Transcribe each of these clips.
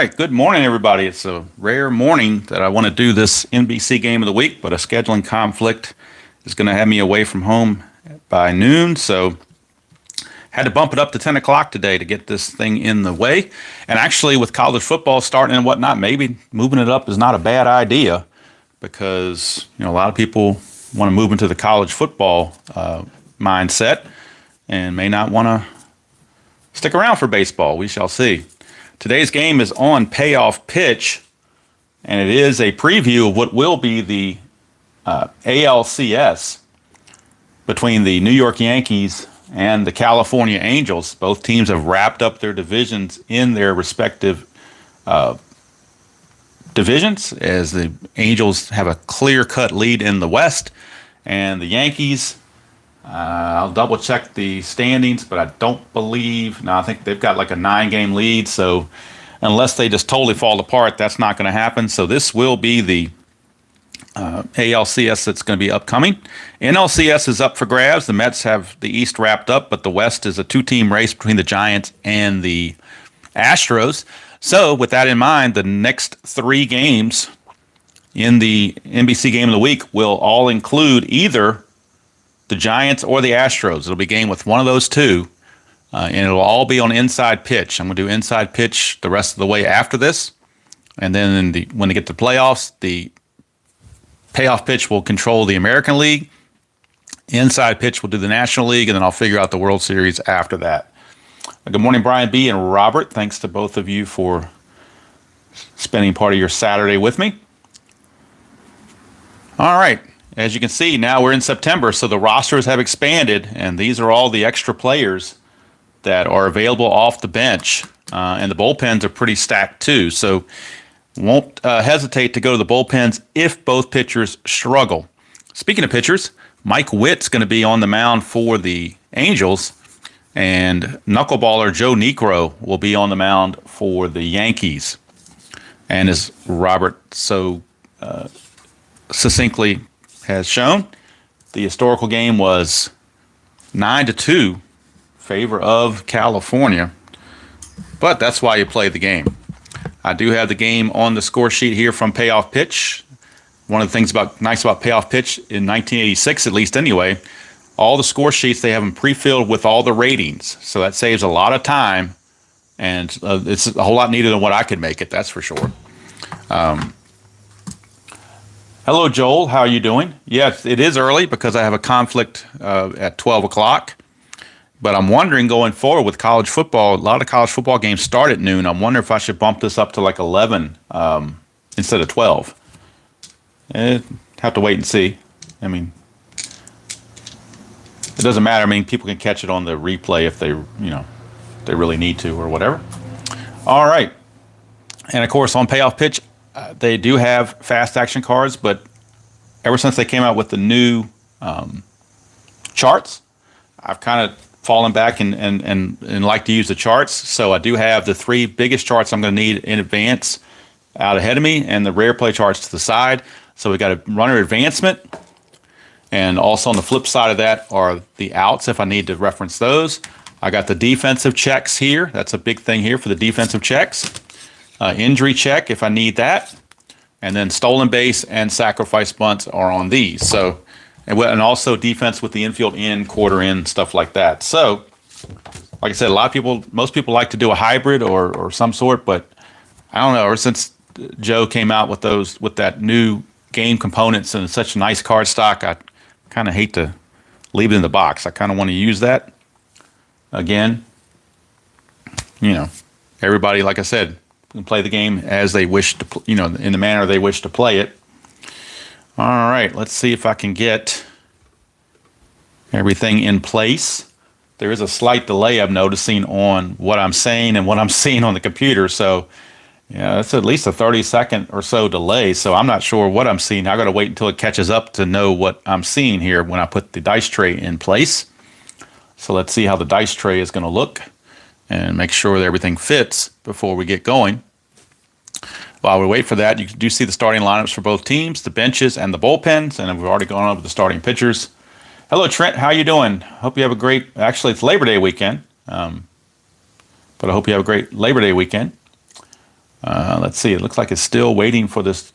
right, good morning, everybody. It's a rare morning that I want to do this NBC game of the week, but a scheduling conflict is going to have me away from home by noon, so had to bump it up to 10 o'clock today to get this thing in the way. And actually, with college football starting and whatnot, maybe moving it up is not a bad idea because, a lot of people want to move into the college football mindset and may not want to stick around for baseball. We shall see. Today's game is on Payoff Pitch, and it is a preview of what will be the ALCS between the New York Yankees and the California Angels. Both teams have wrapped up their divisions in their respective divisions, as the Angels have a clear-cut lead in the West, and the Yankees, I'll double check the standings, but I don't believe, no, I think they've got like a 9-game lead, so unless they just totally fall apart, that's not going to happen. So this will be the ALCS that's going to be upcoming. NLCS is up for grabs. The Mets have the East wrapped up, but the West is a 2-team race between the Giants and the Astros. So with that in mind, the next 3 games in the NBC Game of the Week will all include either the Giants or the Astros. It'll be a game with one of those two, and it'll all be on inside pitch. I'm going to do inside pitch the rest of the way after this, and then when they get to playoffs, the payoff pitch will control the American League. Inside pitch will do the National League, and then I'll figure out the World Series after that. Good morning, Brian B. and Robert. Thanks to both of you for spending part of your Saturday with me. All right. As you can see, now we're in September, so the rosters have expanded, and these are all the extra players that are available off the bench, and the bullpens are pretty stacked too. So won't hesitate to go to the bullpens if both pitchers struggle. Speaking of pitchers, Mike Witt's going to be on the mound for the Angels, and knuckleballer Joe Niekro will be on the mound for the Yankees. And as Robert so succinctly has shown, the historical game was 9-2 favor of California, but that's why you play the game. I do have the game on the score sheet here from Payoff Pitch. One of the things nice about Payoff Pitch in 1986, at least anyway, all the score sheets, they have them pre-filled with all the ratings, so that saves a lot of time, and it's a whole lot neater than what I could make it, that's for sure. Hello, Joel. How are you doing? Yes, it is early because I have a conflict at 12 o'clock. But I'm wondering going forward with college football, a lot of college football games start at noon. I'm wondering if I should bump this up to like 11 instead of 12. Have to wait and see. I mean, it doesn't matter. I mean, people can catch it on the replay if they, they really need to or whatever. All right. And of course, on Payoff Pitch, they do have fast action cards, but ever since they came out with the new charts, I've kind of fallen back and like to use the charts. So I do have the 3 biggest charts I'm going to need in advance out ahead of me, and the rare play charts to the side. So we got a runner advancement, and also on the flip side of that are the outs if I need to reference those. I got the defensive checks here. That's a big thing here for the defensive checks. Injury check if I need that, and then stolen base and sacrifice bunts are on these. So, and also defense with the infield in, quarter in, stuff like that. So, like I said, most people like to do a hybrid or some sort, but I don't know. Ever since Joe came out with that new game components and such nice card stock, I kind of hate to leave it in the box. I kind of want to use that again. Everybody, like I said, can play the game as they wish to, in the manner they wish to play it. All right, let's see if I can get everything in place. There is a slight delay I'm noticing on what I'm saying and what I'm seeing on the computer. So, it's at least a 30-second or so delay. So I'm not sure what I'm seeing. I got to wait until it catches up to know what I'm seeing here when I put the dice tray in place. So let's see how the dice tray is going to look and make sure that everything fits before we get going. While we wait for that, you do see the starting lineups for both teams, the benches and the bullpens, and we've already gone over the starting pitchers. Hello, Trent. How you doing? Hope you have a great, actually, it's Labor Day weekend, but I hope you have a great Labor Day weekend. Let's see. It looks like it's still waiting for this.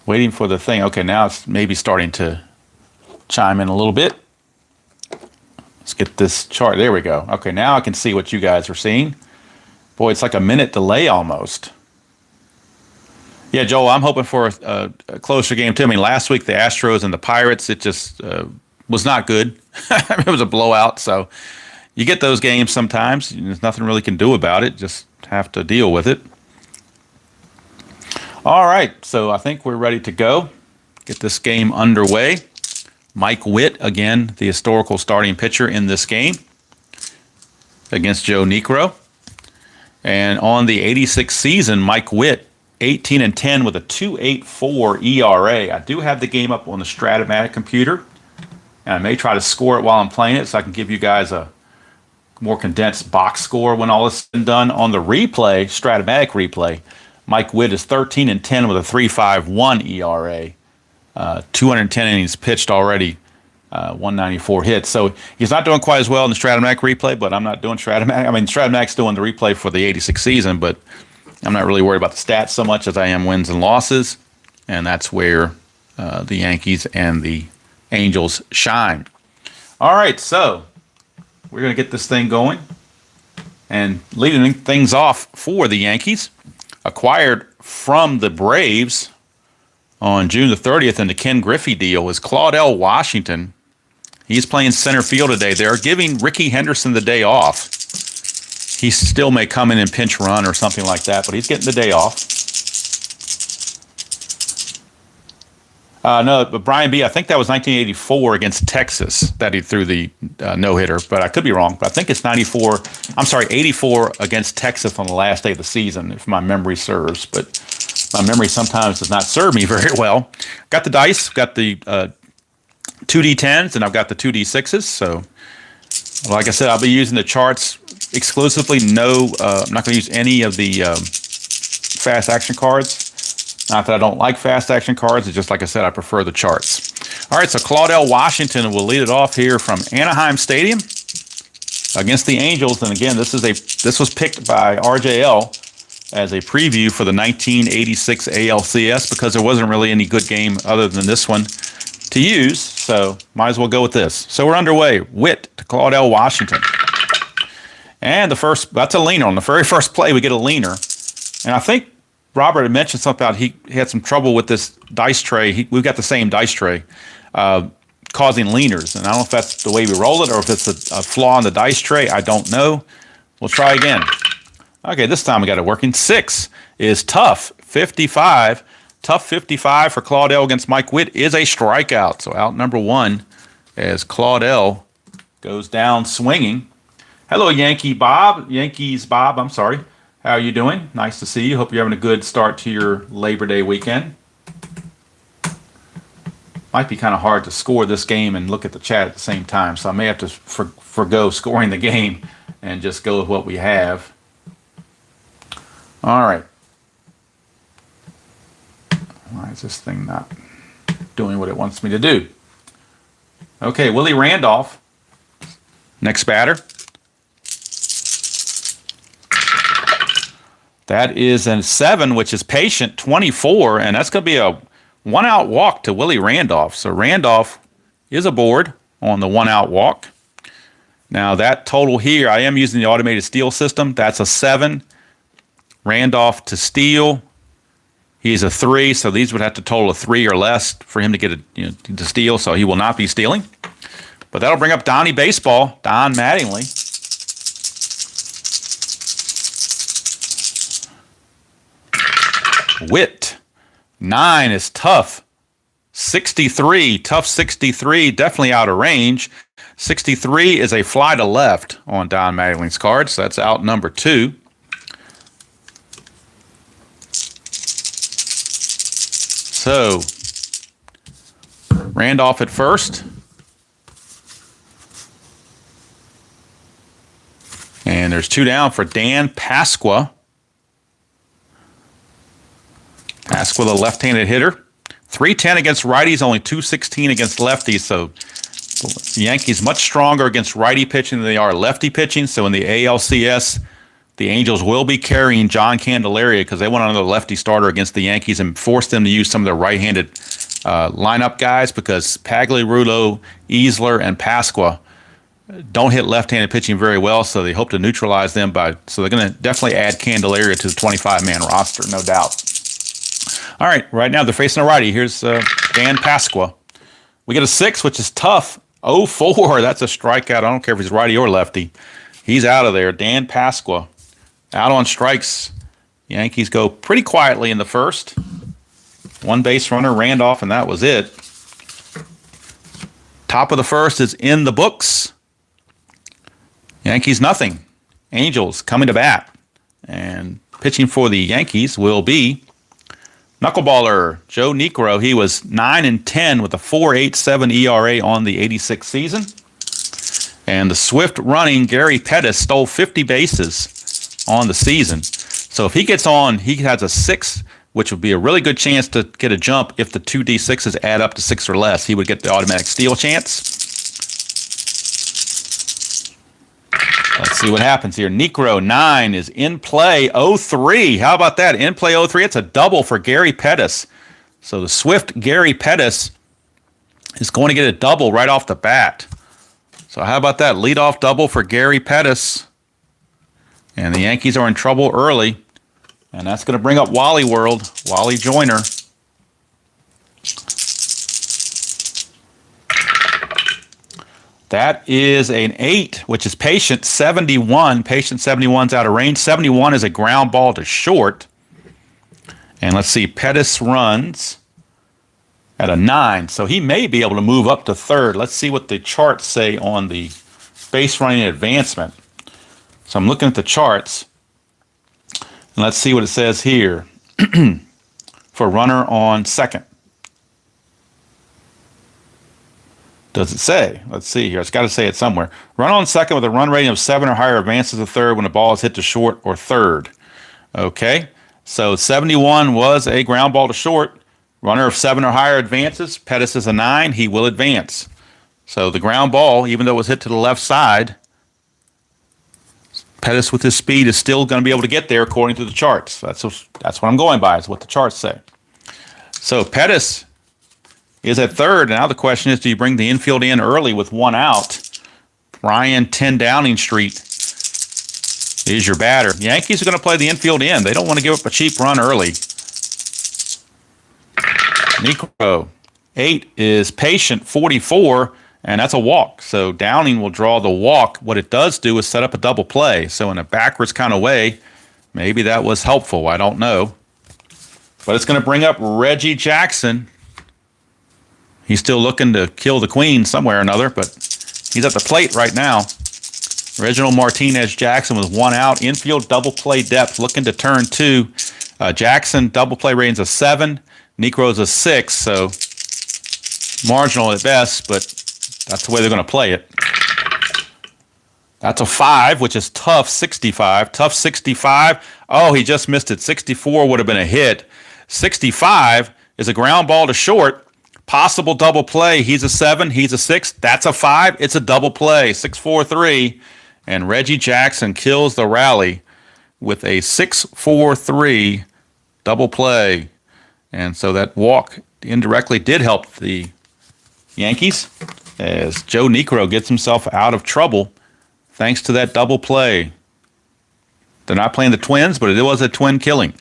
Waiting for the thing. Okay, now it's maybe starting to chime in a little bit. Let's get this chart. There we go. Okay, now I can see what you guys are seeing. Boy, it's like a minute delay almost. Yeah, Joel, I'm hoping for a closer game too. I mean, last week the Astros and the Pirates, it just was not good. It was a blowout. So you get those games sometimes. There's nothing really can do about it. Just have to deal with it. All right, so I think we're ready to go. Get this game underway. Mike Witt, again, the historical starting pitcher in this game against Joe Niekro. And on the 86 season, Mike Witt, 18-10 with a 2.84 ERA. I do have the game up on the Stratomatic computer, and I may try to score it while I'm playing it so I can give you guys a more condensed box score when all is said and done. On the replay, Stratomatic replay, Mike Witt is 13-10 with a 3.51 ERA. 210 innings pitched already, 194 hits. So he's not doing quite as well in the Stratomatic replay, but I'm not doing Stratomatic. I mean, Stratomatic's doing the replay for the 86 season, but I'm not really worried about the stats so much as I am wins and losses, and that's where the Yankees and the Angels shine. All right, so we're going to get this thing going. And leading things off for the Yankees, acquired from the Braves on June the 30th in the Ken Griffey deal is Claudelle Washington. He's playing center field today. They're giving Ricky Henderson the day off. He still may come in and pinch run or something like that, but he's getting the day off. No, but Brian B., I think that was 1984 against Texas that he threw the no-hitter, but I could be wrong. But I think it's 84 against Texas on the last day of the season, if my memory serves. But my memory sometimes does not serve me very well. Got the dice, got the 2D10s, and I've got the 2D6s. So, like I said, I'll be using the charts exclusively. No, I'm not going to use any of the fast action cards. Not that I don't like fast action cards. It's just, like I said, I prefer the charts. All right, so Claudelle Washington will lead it off here from Anaheim Stadium against the Angels. And again, this was picked by RJL as a preview for the 1986 ALCS because there wasn't really any good game other than this one to use. So might as well go with this. So we're underway. Witt to Claudelle Washington. And that's a leaner. On the very first play, we get a leaner. And I think Robert had mentioned something about he had some trouble with this dice tray. We've got the same dice tray causing leaners. And I don't know if that's the way we roll it or if it's a flaw in the dice tray. I don't know. We'll try again. Okay, this time we got it working. 6 is tough. 55. Tough 55 for Claudelle against Mike Witt is a strikeout. So out number 1 as Claudelle goes down swinging. Hello, Yankees Bob. I'm sorry. How are you doing? Nice to see you. Hope you're having a good start to your Labor Day weekend. Might be kind of hard to score this game and look at the chat at the same time, so I may have to forgo scoring the game and just go with what we have. All right. Why is this thing not doing what it wants me to do? Okay, Willie Randolph, next batter. That is a 7, which is patient, 24, and that's going to be a one-out walk to Willie Randolph. So Randolph is aboard on the one-out walk. Now that total here, I am using the automated steal system. That's a 7. Randolph to steal. He's a 3, so these would have to total a 3 or less for him to get to steal, so he will not be stealing. But that'll bring up Donnie Baseball, Don Mattingly. Witt, 9 is tough. 63, tough 63, definitely out of range. 63 is a fly to left on Don Mattingly's card, so that's out number 2. So, Randolph at first. And there's 2 down for Dan Pasqua. Pasqua, the left-handed hitter. 310 against righties, only 216 against lefties. So the Yankees much stronger against righty pitching than they are lefty pitching. So in the ALCS, the Angels will be carrying John Candelaria because they want another lefty starter against the Yankees and force them to use some of their right-handed lineup guys because Pagliarulo, Easler, and Pasqua don't hit left-handed pitching very well, so they hope to neutralize them so they're going to definitely add Candelaria to the 25-man roster, no doubt. All right now they're facing a righty. Here's Dan Pasqua. We get a 6, which is tough. 0-4, that's a strikeout. I don't care if he's righty or lefty. He's out of there. Dan Pasqua out on strikes. Yankees go pretty quietly in the first. One base runner, Randolph, and that was it. Top of the first is in the books. Yankees nothing. Angels coming to bat. And pitching for the Yankees will be knuckleballer Joe Niekro. He was 9-10 with a 4.87 ERA on the 86 season. And the swift running Gary Pettis stole 50 bases on the season. So if he gets on, he has a 6, which would be a really good chance to get a jump if the 2D6s add up to 6 or less. He would get the automatic steal chance. Let's see what happens here. Niekro, 9, is in play. 0-3. How about that? In play 0-3. It's a double for Gary Pettis. So the swift Gary Pettis is going to get a double right off the bat. So how about that? Leadoff double for Gary Pettis. And the Yankees are in trouble early. And that's going to bring up Wally World, Wally Joyner. That is an 8, which is Patient 71. Patient 71's out of range. 71 is a ground ball to short. And let's see, Pettis runs at a 9. So he may be able to move up to third. Let's see what the charts say on the base running advancement. So I'm looking at the charts. And let's see what it says here for runner on second. Does it say? Let's see here. It's got to say it somewhere. Run on second with a run rating of 7 or higher advances to third when the ball is hit to short or third. Okay, so 71 was a ground ball to short. Runner of 7 or higher advances. Pettis is a 9. He will advance. So the ground ball, even though it was hit to the left side, Pettis with his speed is still going to be able to get there according to the charts. That's what I'm going by, is what the charts say. So Pettis is at third. Now the question is, do you bring the infield in early with 1 out? Ryan 10 Downing Street is your batter. Yankees are going to play the infield in. They don't want to give up a cheap run early. Niekro, 8 is Patient 44, and that's a walk. So Downing will draw the walk. What it does do is set up a double play. So in a backwards kind of way, maybe that was helpful. I don't know. But it's going to bring up Reggie Jackson. He's still looking to kill the queen somewhere or another, but he's at the plate right now. Reginald Martinez Jackson with 1 out. Infield double play depth looking to turn 2. Jackson double play ratings a 7. Niekro's a 6, so marginal at best, but that's the way they're going to play it. That's a 5, which is tough 65. Tough 65. Oh, he just missed it. 64 would have been a hit. 65 is a ground ball to short. Possible double play. He's a 7. He's a 6. That's a 5. It's a double play. 6-4-3. And Reggie Jackson kills the rally with a 6-4-3 double play. And so that walk indirectly did help the Yankees as Joe Niekro gets himself out of trouble thanks to that double play. They're not playing the Twins, but it was a twin killing.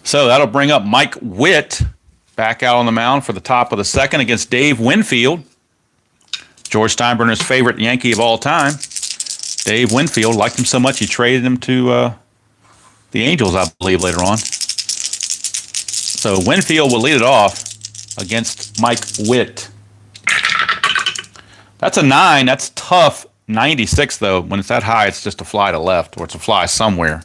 So that'll bring up Mike Witt back out on the mound for the top of the second against Dave Winfield, George Steinbrenner's favorite Yankee of all time. Dave Winfield liked him so much he traded him to the Angels, I believe, later on. So Winfield will lead it off against Mike Witt. That's a 9. That's tough. 96, though. When it's that high, it's just a fly to left, or it's a fly somewhere.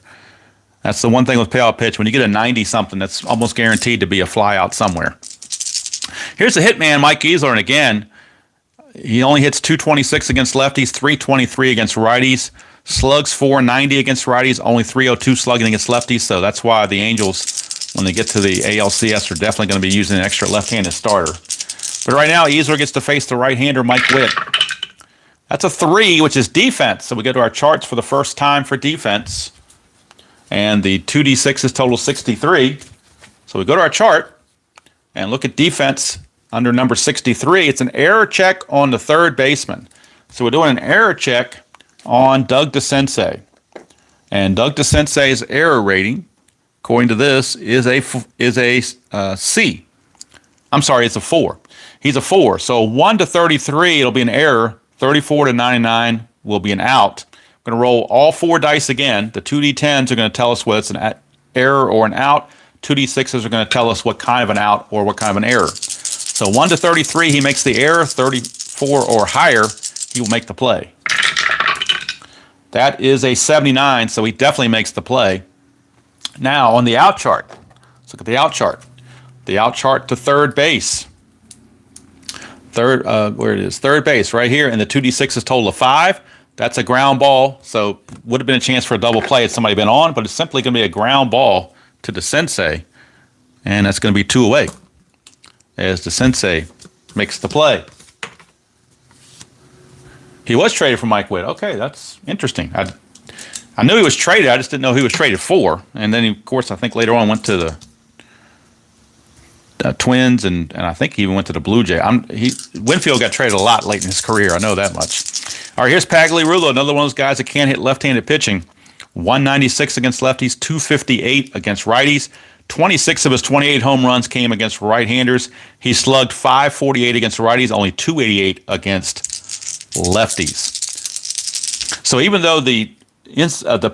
That's the one thing with payoff pitch. When you get a 90-something, that's almost guaranteed to be a fly out somewhere. Here's the hitman, Mike Easler, and again, he only hits 226 against lefties, 323 against righties, slugs 490 against righties, only 302 slugging against lefties, so that's why the Angels, when they get to the ALCS, are definitely going to be using an extra left-handed starter. But right now, Easler gets to face the right-hander, Mike Witt. That's a 3, which is defense. So we go to our charts for the first time for defense. And the 2d6s total 63. So we go to our chart and look at defense under number 63. It's an error check on the third baseman. So we're doing an error check on Doug DeCinces. And Doug DeCinces' error rating, according to this, is a C. I'm sorry, it's a 4. He's a 4. So 1 to 33, it'll be an error. 34 to 99 will be an out. I'm going to roll all 4 dice again. The 2d10s are going to tell us whether it's an error or an out. 2d6s are going to tell us what kind of an out or what kind of an error. So 1 to 33, he makes the error. 34 or higher, he will make the play. That is a 79, so he definitely makes the play. Now, on the out chart, let's look at the out chart. The out chart to third base. Where it is, third base, right here, and the 2d6 is total of 5. That's a ground ball, so would have been a chance for a double play had somebody been on, but it's simply going to be a ground ball to DeCinces, and that's going to be 2 away as DeCinces makes the play. He was traded for Mike Witt. Okay, that's interesting. I knew he was traded. I just didn't know who he was traded for. And then, of course, I think later on went to the Twins, and I think he even went to the Blue Jays. Winfield got traded a lot late in his career. I know that much. All right, here's Pagliarulo, another one of those guys that can't hit left-handed pitching. 196 against lefties, 258 against righties. 26 of his 28 home runs came against right-handers. He slugged 548 against righties, only 288 against lefties. So even though the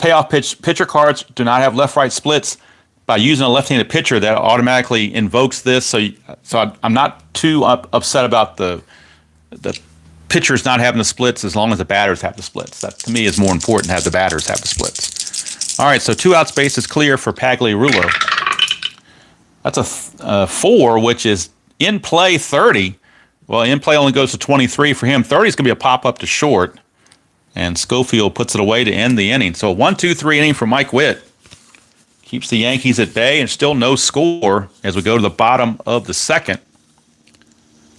payoff pitcher cards do not have left-right splits, by using a left-handed pitcher, that automatically invokes this. So I'm not too upset about the pitchers not having the splits as long as the batters have the splits. That, to me, is more important to have the batters have the splits. All right, so 2 outs, base is clear for Pagliarulo. That's a 4, which is in play 30. Well, in play only goes to 23 for him. 30 is going to be a pop-up to short, and Schofield puts it away to end the inning. So a 1-2-3 inning for Mike Witt. Keeps the Yankees at bay, and still no score as we go to the bottom of the second.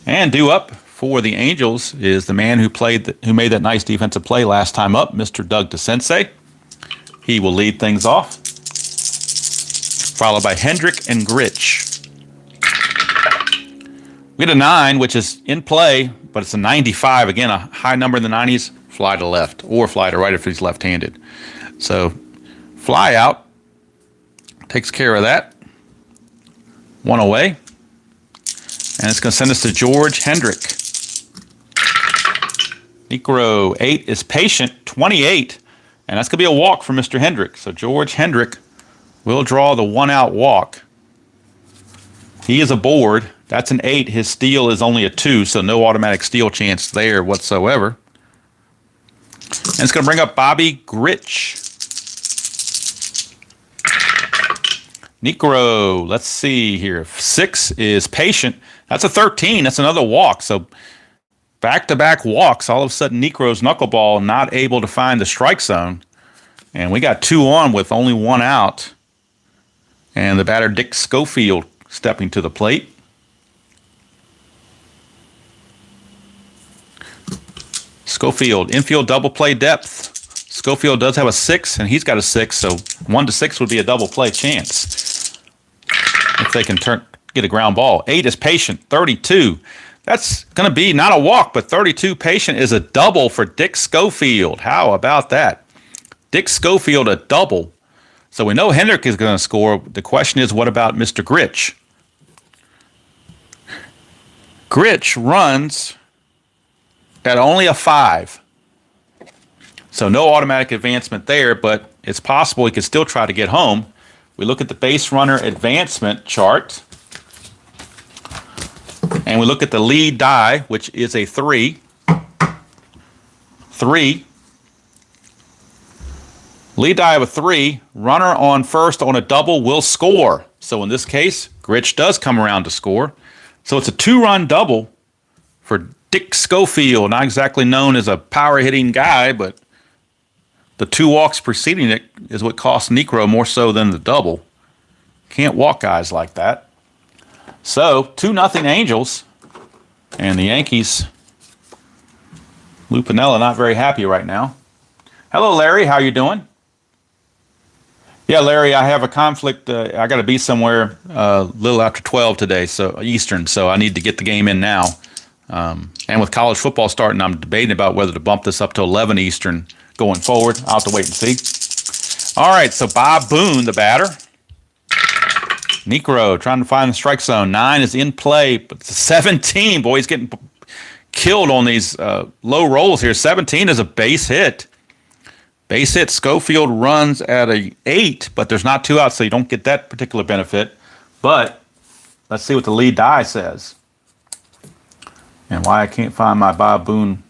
And due up for the Angels is the man who made that nice defensive play last time up, Mr. Doug DeCinces. He will lead things off, followed by Hendrick and Grich. We get a 9, which is in play, but it's a 95. Again, a high number in the 90s, fly to left, or fly to right if he's left-handed. So fly out. Takes care of that. 1 away. And it's going to send us to George Hendrick. Necro 8 is patient, 28. And that's going to be a walk for Mr. Hendrick. So George Hendrick will draw the 1-out walk. He is aboard. That's an 8. His steal is only a 2, so no automatic steal chance there whatsoever. And it's going to bring up Bobby Grich. Necro, let's see here. 6 is patient. That's a 13. That's another walk. So back-to-back walks. All of a sudden, Necro's knuckleball not able to find the strike zone. And we got 2 on with only 1 out. And the batter, Dick Schofield, stepping to the plate. Schofield, infield double play depth. Schofield does have a 6, and he's got a 6, so 1 to 6 would be a double play chance if they can get a ground ball. 8 is patient, 32. That's going to be not a walk, but 32 patient is a double for Dick Schofield. How about that? Dick Schofield, a double. So we know Hendrick is going to score. The question is, what about Mr. Grich? Grich runs at only a 5. So no automatic advancement there, but it's possible he could still try to get home. We look at the base runner advancement chart, and we look at the lead die, which is a 3. 3. Lead die of a 3. Runner on first on a double will score. So in this case, Grich does come around to score. So it's a 2-run double for Dick Schofield, not exactly known as a power-hitting guy, but the 2 walks preceding it is what cost Necro more so than the double. Can't walk guys like that. So 2-0 Angels, and the Yankees Lou Piniella not very happy right now. Hello, Larry. How you doing? Yeah, Larry, I have a conflict. I got to be somewhere a little after 12 today, so Eastern. So I need to get the game in now. And with college football starting, I'm debating about whether to bump this up to 11 Eastern going forward. I'll have to wait and see. All right, so Bob Boone, the batter. Necro trying to find the strike zone. 9 is in play, but 17, boy, he's getting killed on these low rolls here. 17 is a base hit. Base hit. Schofield runs at a 8, but there's not 2 outs, so you don't get that particular benefit. But let's see what the lead die says. And why I can't find my Bob Boone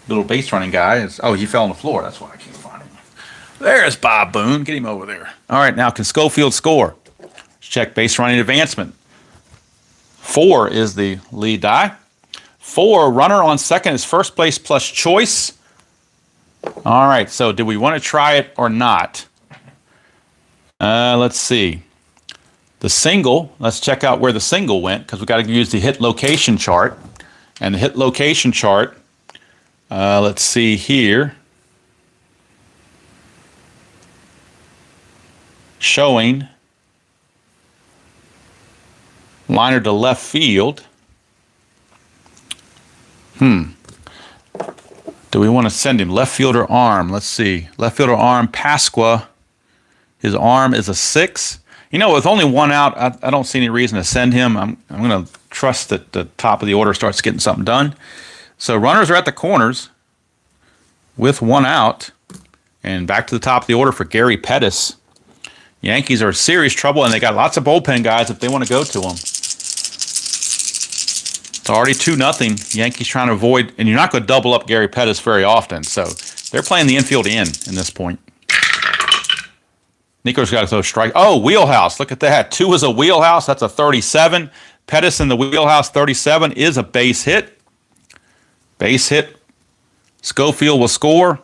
little base running guy is, oh, he fell on the floor. That's why I can't find him. There's Bob Boone. Get him over there. All right, now can Schofield score? Let's check base running advancement. 4 is the lead die. 4, runner on second is first place plus choice. All right, so do we want to try it or not? Let's see. The single, let's check out where the single went because we got to use the hit location chart. And the hit location chart, let's see here. Showing liner to left field. Do we want to send him left fielder arm? Let's see. Left fielder arm, Pasqua. His arm is a 6. You know, with only 1 out, I don't see any reason to send him. I'm going to trust that the top of the order starts getting something done. So runners are at the corners with 1 out. And back to the top of the order for Gary Pettis. Yankees are in serious trouble, and they got lots of bullpen guys if they want to go to them. It's already 2-0. Yankees trying to avoid, and you're not going to double up Gary Pettis very often, so they're playing the infield in this point. Nico's got to throw strike. Oh, wheelhouse. Look at that. 2 is a wheelhouse. That's a 37. Pettis in the wheelhouse, 37, is a base hit. Base hit. Schofield will score.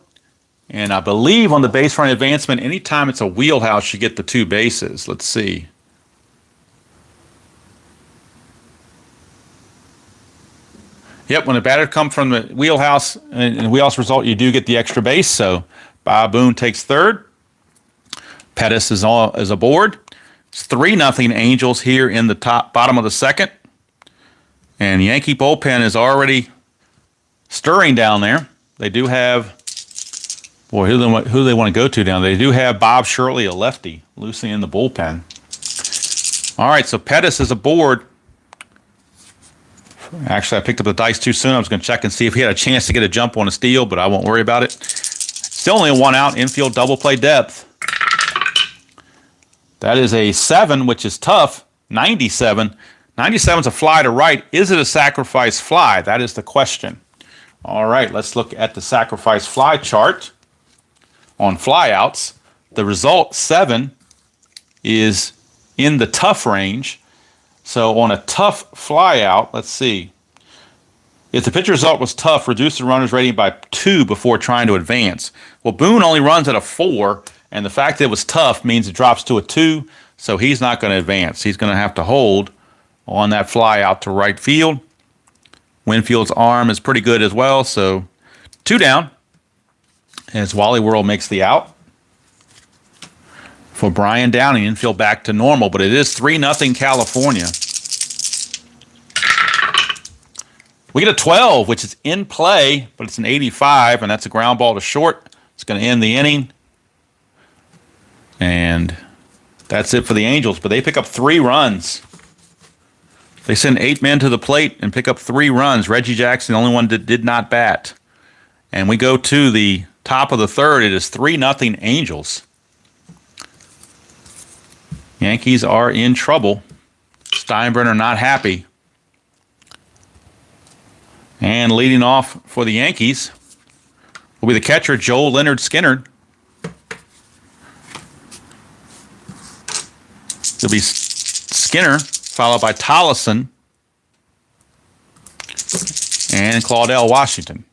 And I believe on the base running advancement, anytime it's a wheelhouse, you get the 2 bases. Let's see. Yep, when a batter comes from the wheelhouse and the wheelhouse result, you do get the extra base. So Bob Boone takes third. Pettis is aboard. It's 3-0 Angels here in the bottom of the second. And Yankee bullpen is already stirring down there. They do have, boy, who do they want to go to down there? They do have Bob Shirley, a lefty, loosely in the bullpen. All right, so Pettis is aboard. Actually, I picked up the dice too soon. I was going to check and see if he had a chance to get a jump on a steal, but I won't worry about it. Still only a 1 out, infield double play depth. That is a 7, which is tough. 97. 97 is a fly to right. Is it a sacrifice fly? That is the question. All right, let's look at the sacrifice fly chart on flyouts. The result, 7, is in the tough range. So on a tough flyout, let's see. If the pitcher result was tough, reduce the runner's rating by 2 before trying to advance. Well, Boone only runs at a 4, and the fact that it was tough means it drops to a 2, so he's not going to advance. He's going to have to hold on that fly out to right field. Winfield's arm is pretty good as well, so 2 down as Wally World makes the out. For Brian Downing, infield back to normal, but it is 3-0 California. We get a 12, which is in play, but it's an 85, and that's a ground ball to short. It's going to end the inning. And that's it for the Angels, but they pick up 3 runs. They send 8 men to the plate and pick up 3 runs. Reggie Jackson, the only one that did not bat. And we go to the top of the third. It is 3-0 Angels. Yankees are in trouble. Steinbrenner not happy. And leading off for the Yankees will be the catcher, Joel Leonard Skinner. It'll be Skinner, followed by Tollison and Claudelle Washington.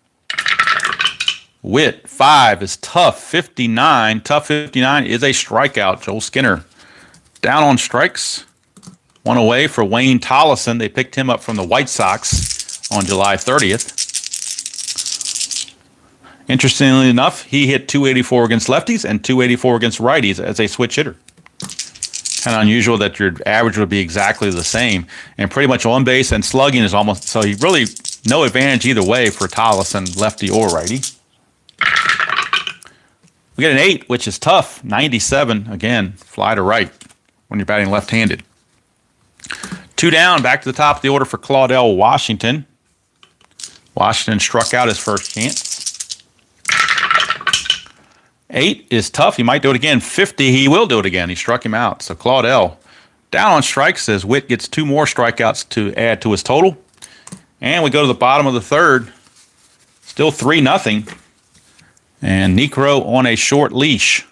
Witt, 5 is tough, 59. Tough 59 is a strikeout. Joel Skinner down on strikes. 1 away for Wayne Tollison. They picked him up from the White Sox on July 30th. Interestingly enough, he hit 284 against lefties and 284 against righties as a switch hitter. Kind of unusual that your average would be exactly the same. And pretty much on base and slugging is almost, so he really no advantage either way for Tollison, lefty or righty. We get an 8, which is tough. 97, again, fly to right when you're batting left-handed. 2 down, back to the top of the order for Claudelle Washington. Washington struck out his first chance. 8 is tough. He might do it again. 50, he will do it again. He struck him out. So Claudelle down on strikes as Witt gets 2 more strikeouts to add to his total. And we go to the bottom of the third. Still 3-0. And Niekro on a short leash.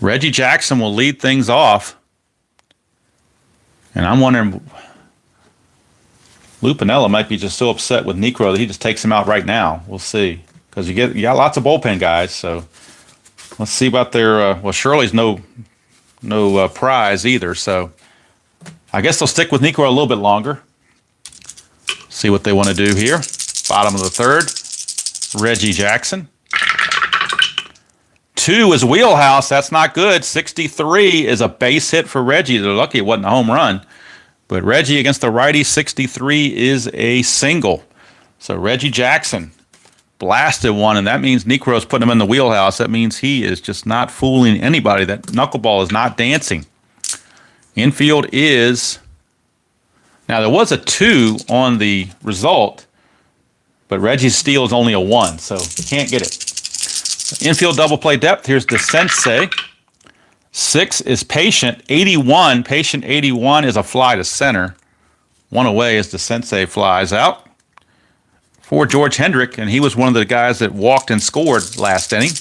Reggie Jackson will lead things off. And I'm wondering, Lupinella might be just so upset with Niekro that he just takes him out right now. We'll see. Because you got lots of bullpen guys. So let's see about their, well, Shirley's no prize either. So I guess they'll stick with Niekro a little bit longer. See what they want to do here. Bottom of the third. Reggie Jackson. 2 is wheelhouse. That's not good. 63 is a base hit for Reggie. They're lucky it wasn't a home run. But Reggie against the righty, 63 is a single. So Reggie Jackson blasted one, and that means Niekro's putting him in the wheelhouse. That means he is just not fooling anybody. That knuckleball is not dancing. Infield is... Now, there was a 2 on the result, but Reggie's steal is only a 1, so you can't get it. Infield double play depth. Here's the Sensei. 6 is Patient. 81. Patient 81 is a fly to center. 1 away as the Sensei flies out. For George Hendrick, and he was one of the guys that walked and scored last inning.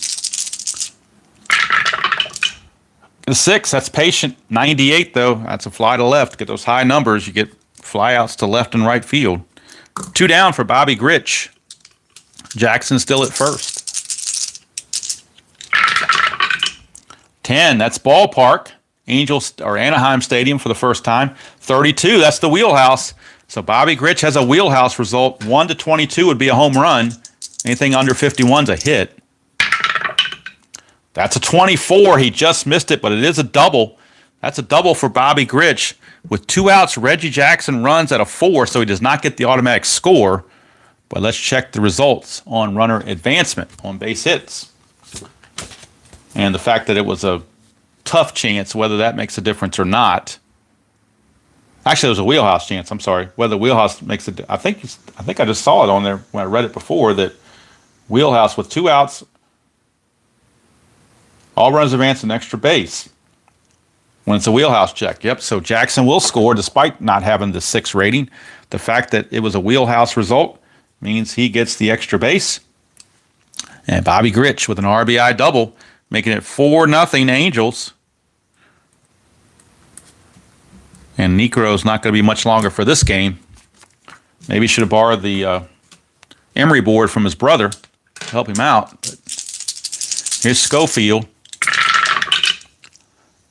The 6, that's Patient. 98, though. That's a fly to left. Get those high numbers. You get flyouts to left and right field. 2 down for Bobby Grich. Jackson still at first. 10, that's Ballpark. Angels or Anaheim Stadium for the first time. 32, that's the wheelhouse. So Bobby Grich has a wheelhouse result. 1 to 22 would be a home run. Anything under 51 is a hit. That's a 24. He just missed it, but it is a double. That's a double for Bobby Grich. With 2 outs, Reggie Jackson runs at a 4, so he does not get the automatic score. But let's check the results on runner advancement on base hits. And the fact that it was a tough chance, whether that makes a difference or not. Actually, it was a wheelhouse chance. I'm sorry. Whether the wheelhouse makes it, I think I just saw it on there when I read it before that wheelhouse with 2 outs, all runs advance and extra base. When it's a wheelhouse check. Yep, so Jackson will score despite not having the 6 rating. The fact that it was a wheelhouse result means he gets the extra base. And Bobby Grich with an RBI double, making it 4-0 Angels. And Niekro's not going to be much longer for this game. Maybe he should have borrowed the Emery board from his brother to help him out. But here's Schofield.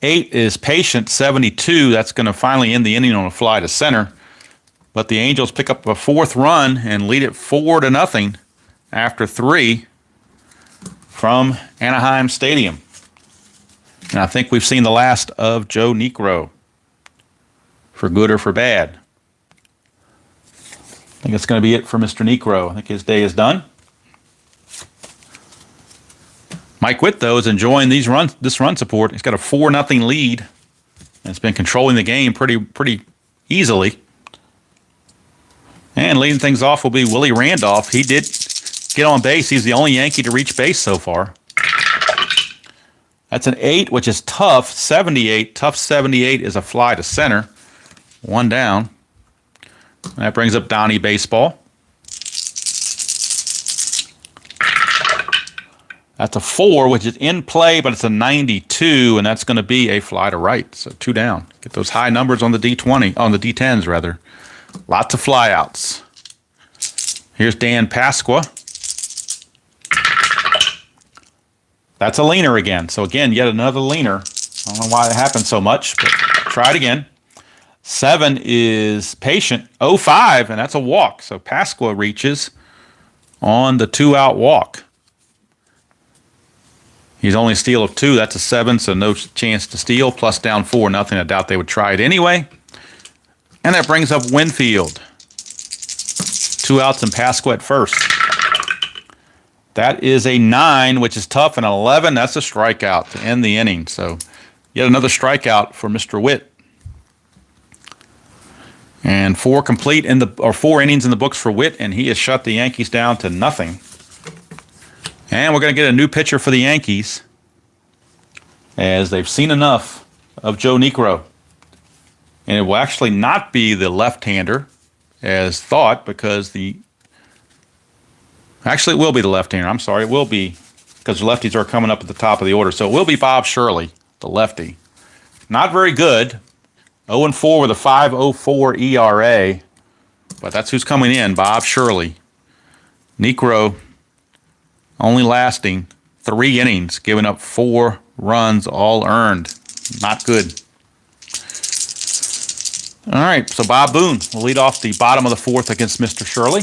8 is Patient. 72. That's going to finally end the inning on a fly to center. But the Angels pick up a 4th run and lead it 4-0 after 3 from Anaheim Stadium. And I think we've seen the last of Joe Niekro, for good or for bad. I think that's going to be it for Mr. Niekro. I think his day is done. Mike Witt, though, is enjoying this run support. He's got a 4-0 lead, and it's been controlling the game pretty easily. And leading things off will be Willie Randolph. He did get on base. He's the only Yankee to reach base so far. That's an 8, which is tough. 78. Tough 78 is a fly to center. 1 down. And that brings up Donnie Baseball. That's a 4, which is in play, but it's a 92, and that's going to be a fly to right. So 2 down. Get those high numbers on the D20, on the D10s rather. Lots of flyouts. Here's Dan Pasqua. That's a leaner again. So again, yet another leaner. I don't know why it happened so much, but try it again. 7 is Patient. 05, and that's a walk. So Pasqua reaches on the 2-out walk. He's only a steal of 2. That's a 7, so no chance to steal. Plus down 4-0. I doubt they would try it anyway. And that brings up Winfield. 2 outs and Pasqua at first. That is a 9, which is tough, and an 11. That's a strikeout to end the inning. So yet another strikeout for Mr. Witt. And 4 innings in the books for Witt, and he has shut the Yankees down to nothing. And we're going to get a new pitcher for the Yankees, as they've seen enough of Joe Niekro. And it will actually not be the left-hander, as thought, because actually it will be the left-hander. I'm sorry, it will be, because the lefties are coming up at the top of the order. So it will be Bob Shirley, the lefty. Not very good. 0-4 with a 5.04 ERA. But that's who's coming in, Bob Shirley. Niekro only lasting 3 innings, giving up 4 runs, all earned. Not good. All right, so Bob Boone will lead off the bottom of the 4th against Mr. Shirley.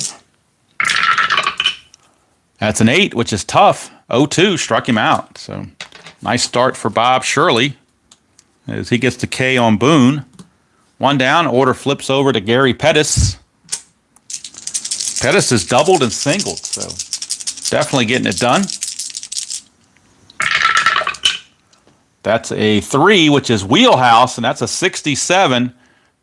That's an 8, which is tough. 0-2 struck him out. So nice start for Bob Shirley as he gets the K on Boone. 1 down, order flips over to Gary Pettis. Pettis is doubled and singled, so definitely getting it done. That's a 3, which is wheelhouse, and that's a 67.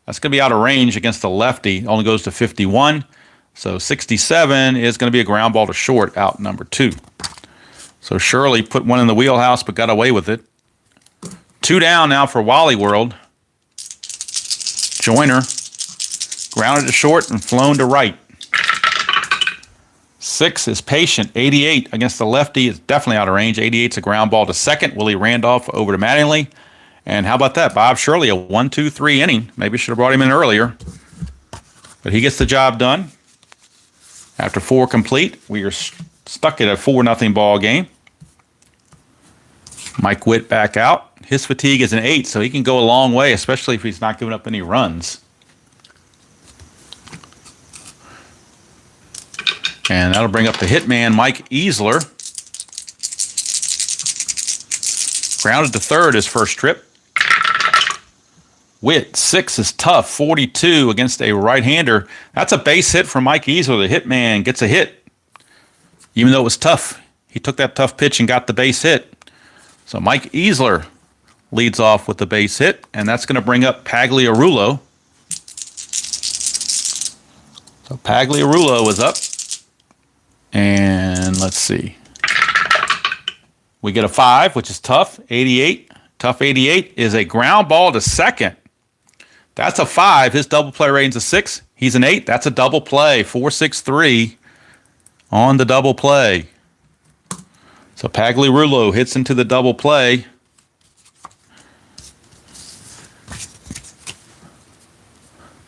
That's going to be out of range against the lefty. Only goes to 51. So 67 is going to be a ground ball to short, out number 2. So Shirley put one in the wheelhouse but got away with it. 2 down now for Wally World. Joyner grounded to short and flown to right. 6 is patient. 88 against the lefty is definitely out of range. 88's a ground ball to second. Willie Randolph over to Mattingly. And how about that? Bob Shirley, a 1-2-3 inning. Maybe should have brought him in earlier. But he gets the job done. After 4 complete, we are stuck at a 4-0 ball game. Mike Witt back out. His fatigue is an 8, so he can go a long way, especially if he's not giving up any runs. And that'll bring up the hitman, Mike Easler. Grounded to third his first trip. Witt, 6 is tough, 42 against a right-hander. That's a base hit from Mike Easler. The hitman gets a hit. Even though it was tough, he took that tough pitch and got the base hit. So Mike Easler leads off with the base hit, and that's going to bring up Pagliarulo. So Pagliarulo is up. And let's see. We get a 5, which is tough, 88. Tough 88 is a ground ball to second. That's a 5. His double play rating's a 6. He's an 8. That's a double play, 4-6-3 on the double play. So Pagliarulo hits into the double play.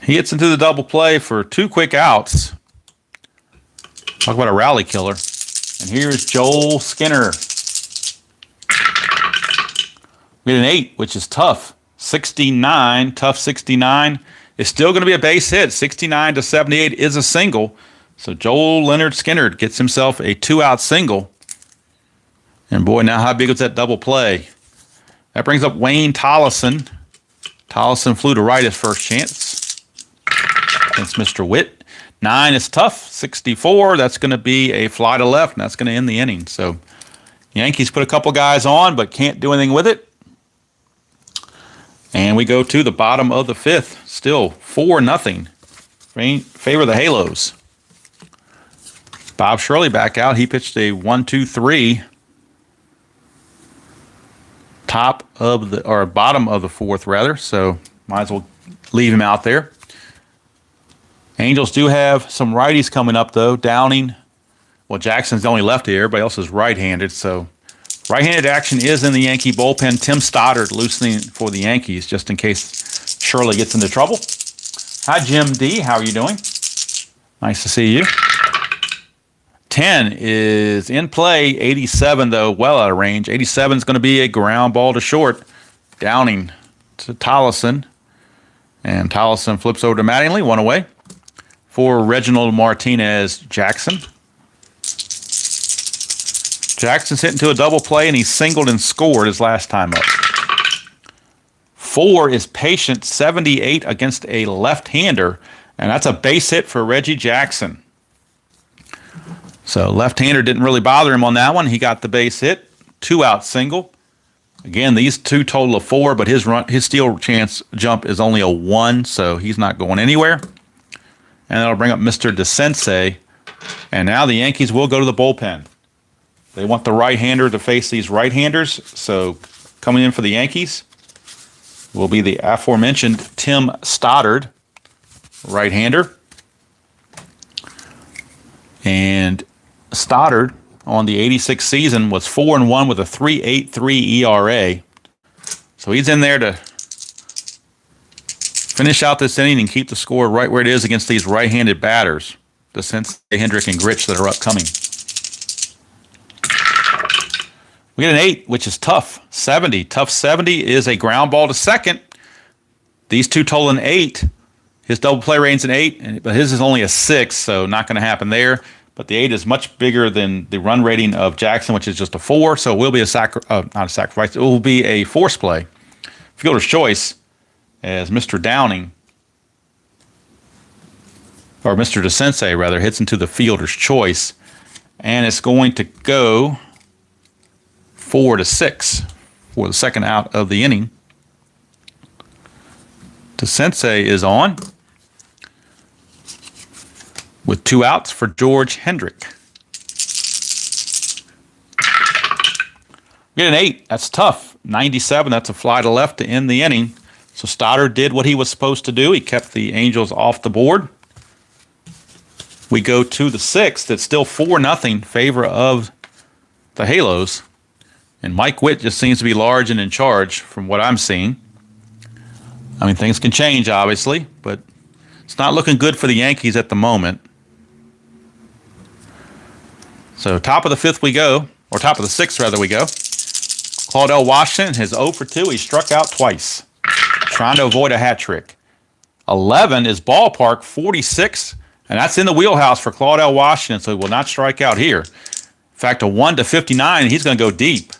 He hits into the double play for 2 quick outs. Talk about a rally killer. And here's Joel Skinner. We get an 8, which is tough. 69, tough 69. It's still going to be a base hit. 69 to 78 is a single. So Joel Leonard Skinner gets himself a 2-out single. And boy, now how big was that double play? That brings up Wayne Tollison. Tollison flew to right his first chance against Mr. Witt. 9 is tough. 64, that's going to be a fly to left, and that's going to end the inning. So Yankees put a couple guys on, but can't do anything with it. And we go to the bottom of the 5th. Still 4-0. Favor of the Halos. Bob Shirley back out. He pitched a 1-2-3. Bottom of the 4th, rather. So might as well leave him out there. Angels do have some righties coming up, though. Downing. Well, Jackson's the only lefty. Everybody else is right-handed, so right-handed action is in the Yankee bullpen. Tim Stoddard loosening for the Yankees, just in case Shirley gets into trouble. Hi, Jim D. How are you doing? Nice to see you. 10 is in play. 87, though, well out of range. 87 is going to be a ground ball to short. Downing to Tollison. And Tollison flips over to Mattingly, 1 away. For Reginald Martinez Jackson. Jackson's hit into a double play, and he singled and scored his last time up. 4 is patient, 78 against a left-hander, and that's a base hit for Reggie Jackson. So left-hander didn't really bother him on that one. He got the base hit, 2-out single. Again, these two total of 4, but his steal chance jump is only a 1, so he's not going anywhere. And that'll bring up Mr. DeSensei. And now the Yankees will go to the bullpen. They want the right-hander to face these right-handers. So coming in for the Yankees will be the aforementioned Tim Stoddard, right-hander. And Stoddard on the 86 season was 4-1 with a 3.83 ERA. So he's in there to finish out this inning and keep the score right where it is against these right-handed batters, the Sensei, Hendrick, and Grich that are upcoming. We get an 8, which is tough. 70. Tough 70 is a ground ball to second. These two total an 8. His double play rating's an 8, but his is only a 6, so not going to happen there. But the 8 is much bigger than the run rating of Jackson, which is just a 4, so it will be not a sacrifice. It will be a force play. Fielder's choice as Mr. Downing, or Mr. DeSensei, rather, hits into the fielder's choice. And it's going to go 4-6 for the second out of the inning. DeSensei is on with 2 outs for George Hendrick. We get an 8. That's tough. 97. That's a fly to left to end the inning. So Stoddard did what he was supposed to do. He kept the Angels off the board. We go to the 6th. It's still 4-0 in favor of the Halos. And Mike Witt just seems to be large and in charge from what I'm seeing. I mean, things can change, obviously, but it's not looking good for the Yankees at the moment. So top of the 5th we go, or top of the 6th rather we go. Claudelle Washington has 0 for 2. He struck out twice, trying to avoid a hat trick. 11 is ballpark, 46, and that's in the wheelhouse for Claudelle Washington, so he will not strike out here. In fact, a 1-59, he's going to go deep.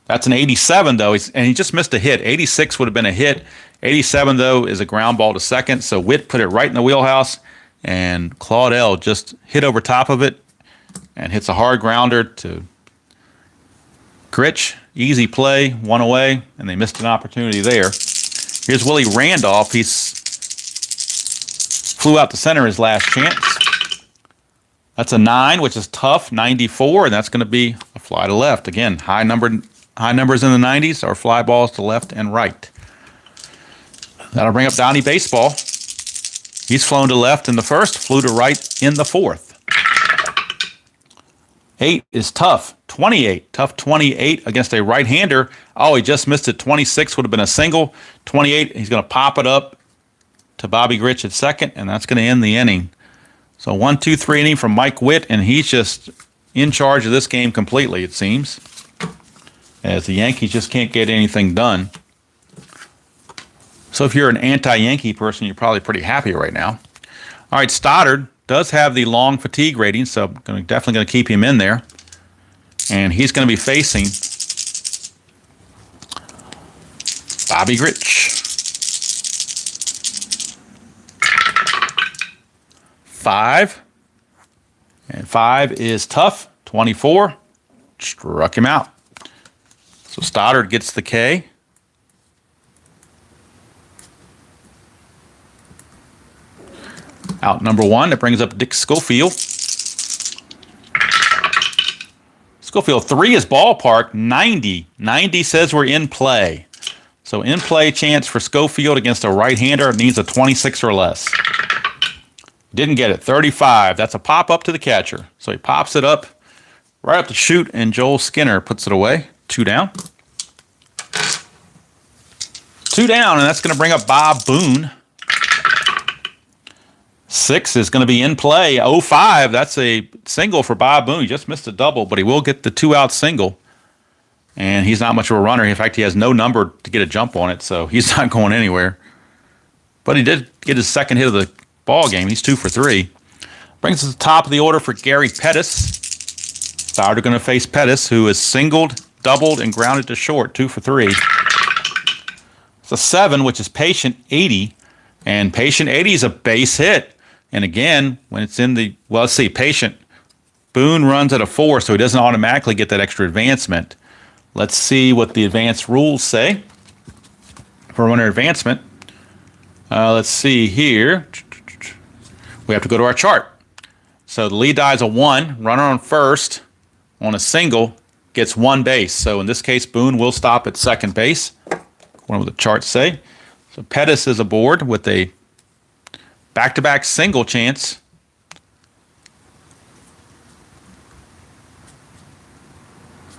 That's an 87, though, and he just missed a hit. 86 would have been a hit. 87, though, is a ground ball to second, so Witt put it right in the wheelhouse, and Claudelle just hit over top of it and hits a hard grounder to Grich. Easy play, 1 away, and they missed an opportunity there. Here's Willie Randolph. He's flew out to center his last chance. That's a 9, which is tough, 94, and that's going to be a fly to left. Again, high numbers in the 90s are fly balls to left and right. That'll bring up Donnie Baseball. He's flown to left in the 1st, flew to right in the 4th. 8 is tough, 28. Tough 28 against a right-hander. Oh, he just missed it. 26 would have been a single. 28, he's going to pop it up to Bobby Grich at second, and that's going to end the inning. So 1-2-3 inning from Mike Witt, and he's just in charge of this game completely, it seems, as the Yankees just can't get anything done. So if you're an anti-Yankee person, you're probably pretty happy right now. All right, Stoddard does have the long fatigue rating, so I'm definitely going to keep him in there. And he's going to be facing Bobby Grich. 5. And 5 is tough. 24. Struck him out. So Stoddard gets the K. Out number 1. That brings up Dick Schofield. Schofield, 3 is ballpark. 90. 90 says we're in play. So in play chance for Schofield against a right-hander needs a 26 or less. Didn't get it. 35. That's a pop up to the catcher. So he pops it up right up the chute, and Joel Skinner puts it away. 2 down. 2 down, and that's going to bring up Bob Boone. 6 is going to be in play. 0-5. That's a single for Bob Boone. He just missed a double, but he will get the 2-out single. And he's not much of a runner. In fact, he has no number to get a jump on it, so he's not going anywhere. But he did get his second hit of the ball game. He's 2 for 3. Brings us to the top of the order for Gary Pettis. Bauer going to face Pettis, who is singled, doubled, and grounded to short, 2 for 3. It's a 7, which is Patient 80, and Patient 80 is a base hit. And again, when it's in the, well, let's see, Patient, Boone runs at a 4, so he doesn't automatically get that extra advancement. Let's see what the advanced rules say for runner advancement. Let's see here. We have to go to our chart. So the lead die is a 1. Runner on first on a single gets 1 base. So in this case, Boone will stop at second base, according to what the charts say. So Pettis is aboard with a back-to-back single chance.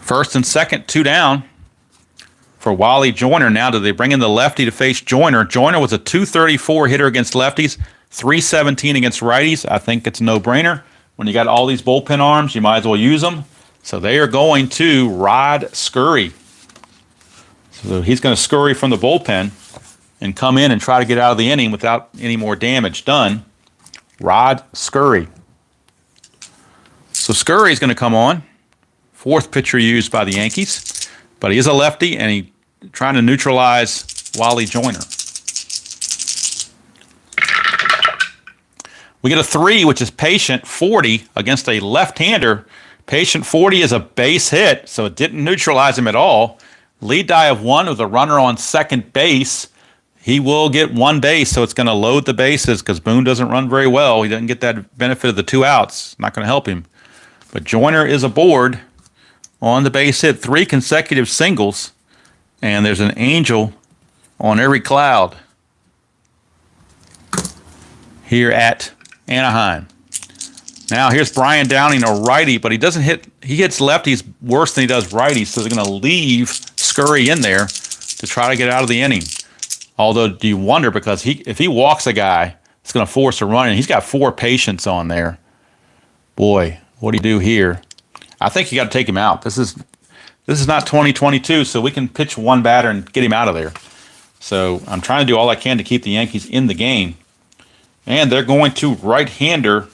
First and second, 2 down for Wally Joyner. Now, do they bring in the lefty to face Joyner? Joyner was a 234 hitter against lefties, 317 against righties. I think it's a no-brainer. When you got all these bullpen arms, you might as well use them. So they are going to Rod Scurry. So he's going to scurry from the bullpen and come in and try to get out of the inning without any more damage done. Rod Scurry. So Scurry is going to come on. 4th pitcher used by the Yankees. But he is a lefty, and he's trying to neutralize Wally Joyner. We get a 3, which is Patient 40 against a left-hander. Patient 40 is a base hit, so it didn't neutralize him at all. Lead die of 1 with a runner on second base. He will get 1 base, so it's going to load the bases because Boone doesn't run very well. He doesn't get that benefit of the 2 outs. Not going to help him. But Joyner is aboard on the base hit, 3 consecutive singles, and there's an angel on every cloud here at Anaheim. Now here's Brian Downing, a righty, but he hits lefties worse than he does righties, so they're going to leave Scurry in there to try to get out of the inning. Although, do you wonder, because if he walks a guy, it's going to force a run, and he's got 4 patients on there. Boy, what do you do here? I think you got to take him out. This is not 2022, so we can pitch 1 batter and get him out of there. So I'm trying to do all I can to keep the Yankees in the game. And they're going to right-hander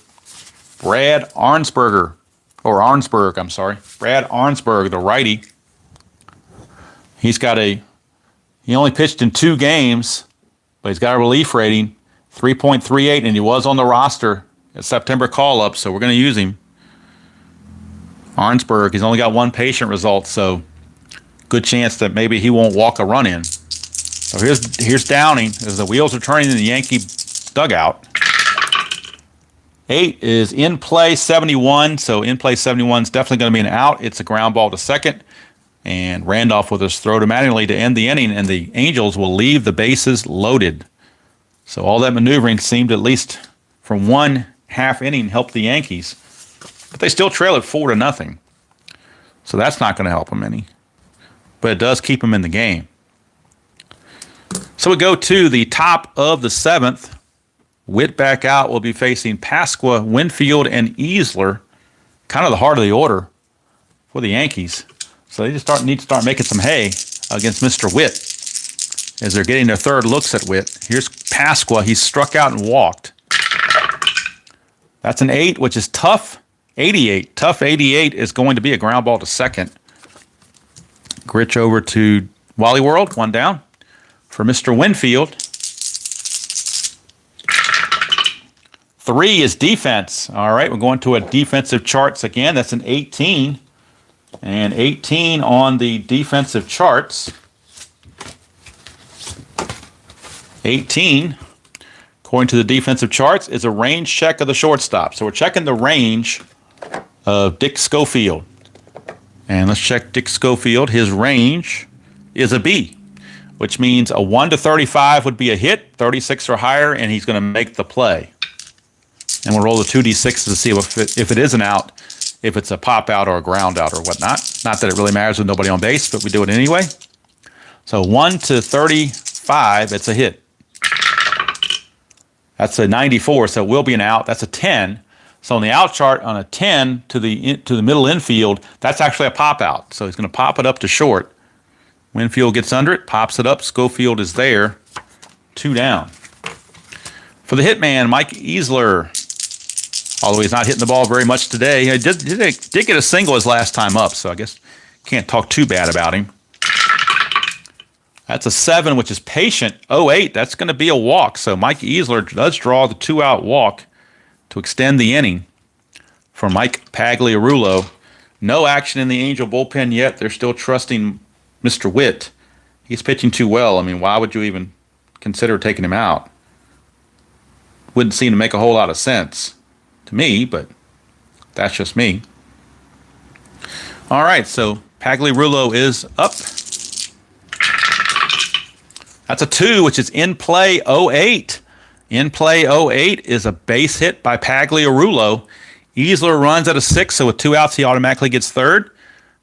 Brad Arnsberg, Brad Arnsberg, the righty. He only pitched in 2 games, but he's got a relief rating, 3.38, and he was on the roster at September call-up, so we're going to use him. Arnsberg, he's only got 1 patient result, so good chance that maybe he won't walk a run in. So here's Downing as the wheels are turning in the Yankee dugout. 8 is in play 71, so in play 71 is definitely going to be an out. It's a ground ball to second, and Randolph with his throw to Mattingly to end the inning, and the Angels will leave the bases loaded. So all that maneuvering seemed, at least from 1 half inning, help the Yankees. But they still trail it 4-0. So that's not going to help them any. But it does keep them in the game. So we go to the top of the 7th. Witt back out will be facing Pasqua, Winfield, and Easler. Kind of the heart of the order for the Yankees. So they just need to start making some hay against Mr. Witt as they're getting their 3rd looks at Witt. Here's Pasqua. He's struck out and walked. That's an 8, which is tough. 88. Tough 88 is going to be a ground ball to second. Gritch over to Wally World. 1 down for Mr. Winfield. 3 is defense. All right, we're going to a defensive charts again. That's an 18. And 18 on the defensive charts. 18, according to the defensive charts, is a range check of the shortstop. So we're checking the range of Dick Schofield. And let's check Dick Schofield. His range is a B, which means a 1 to 35 would be a hit, 36 or higher, and he's going to make the play. And we'll roll the 2d6 to see if it is an out, if it's a pop out or a ground out or whatnot. Not that it really matters with nobody on base, but we do it anyway. So 1 to 35, it's a hit. That's a 94, so it will be an out. That's a 10. So on the out chart, on a 10 to the middle infield, that's actually a pop out. So he's going to pop it up to short. Winfield gets under it, pops it up. Schofield is there. 2 down. For the hitman, Mike Easler. Although he's not hitting the ball very much today. He did get a single his last time up, so I guess can't talk too bad about him. That's a 7, which is patient. 0-8, that's going to be a walk. So Mike Easler does draw the 2-out walk to extend the inning for Mike Pagliarulo. No action in the Angel bullpen yet. They're still trusting Mr. Witt. He's pitching too well. I mean, why would you even consider taking him out? Wouldn't seem to make a whole lot of sense to me, but that's just me. All right, so Pagliarulo is up. That's a 2, which is in play 0-8. In play 0-8 is a base hit by Pagliarulo. Easler runs at a 6, so with 2 outs, he automatically gets third.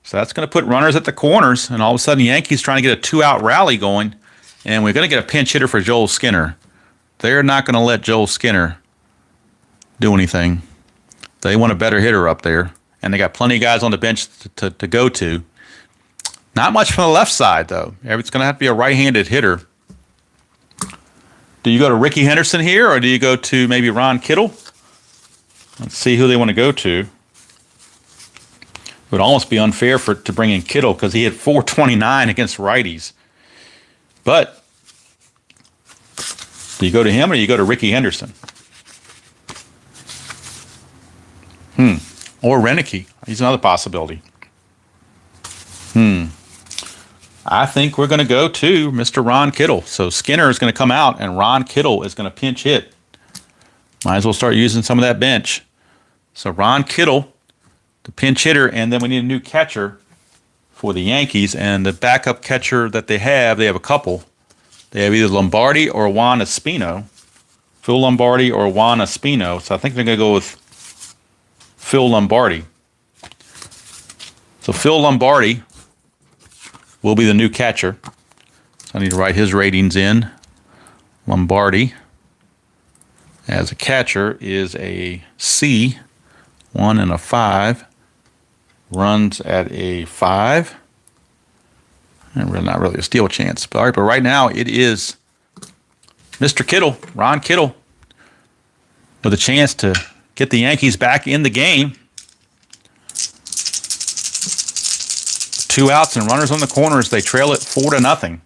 So that's going to put runners at the corners, and all of a sudden, Yankees trying to get a 2-out rally going, and we're going to get a pinch hitter for Joel Skinner. They're not going to let Joel Skinner do anything. They want a better hitter up there, and they got plenty of guys on the bench to go to. Not much from the left side, though. It's going to have to be a right-handed hitter. Do you go to Ricky Henderson here, or do you go to maybe Ron Kittle? Let's see who they want to go to. It would almost be unfair to bring in Kittle because he hit .429 against righties. But do you go to him or do you go to Ricky Henderson? Or Renicky. He's another possibility. I think we're going to go to Mr. Ron Kittle. So Skinner is going to come out, and Ron Kittle is going to pinch hit. Might as well start using some of that bench. So Ron Kittle, the pinch hitter, and then we need a new catcher for the Yankees. And the backup catcher that they have a couple. They have either Lombardi or Juan Espino. Phil Lombardi or Juan Espino. So I think they're going to go with Phil Lombardi. So Phil Lombardi will be the new catcher. So I need to write his ratings in. Lombardi as a catcher is a C, 1 and a 5. Runs at a 5. And we're not really a steal chance. But, all right, but right now it is Mr. Kittle, Ron Kittle, with a chance to get the Yankees back in the game. 2 outs and runners on the corners. They trail it 4-0.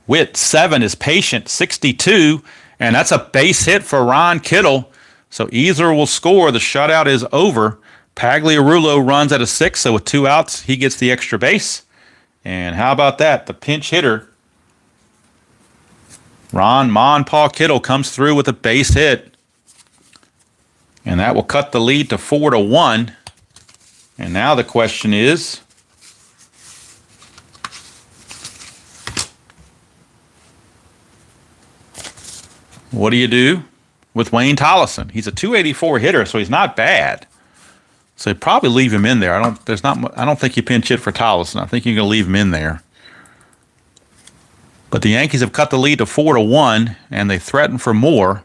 Witt, 7 is patient, 62, and that's a base hit for Ron Kittle. So Easler will score. The shutout is over. Pagliarulo runs at a 6, so with 2 outs, he gets the extra base. And how about that? The pinch hitter, Ron Paul Kittle, comes through with a base hit. And that will cut the lead to 4-1. And now the question is, what do you do with Wayne Tollison? He's a .284 hitter, so he's not bad. So you probably leave him in there. I don't think you pinch hit for Tollison. I think you're going to leave him in there. But the Yankees have cut the lead to 4-1, and they threaten for more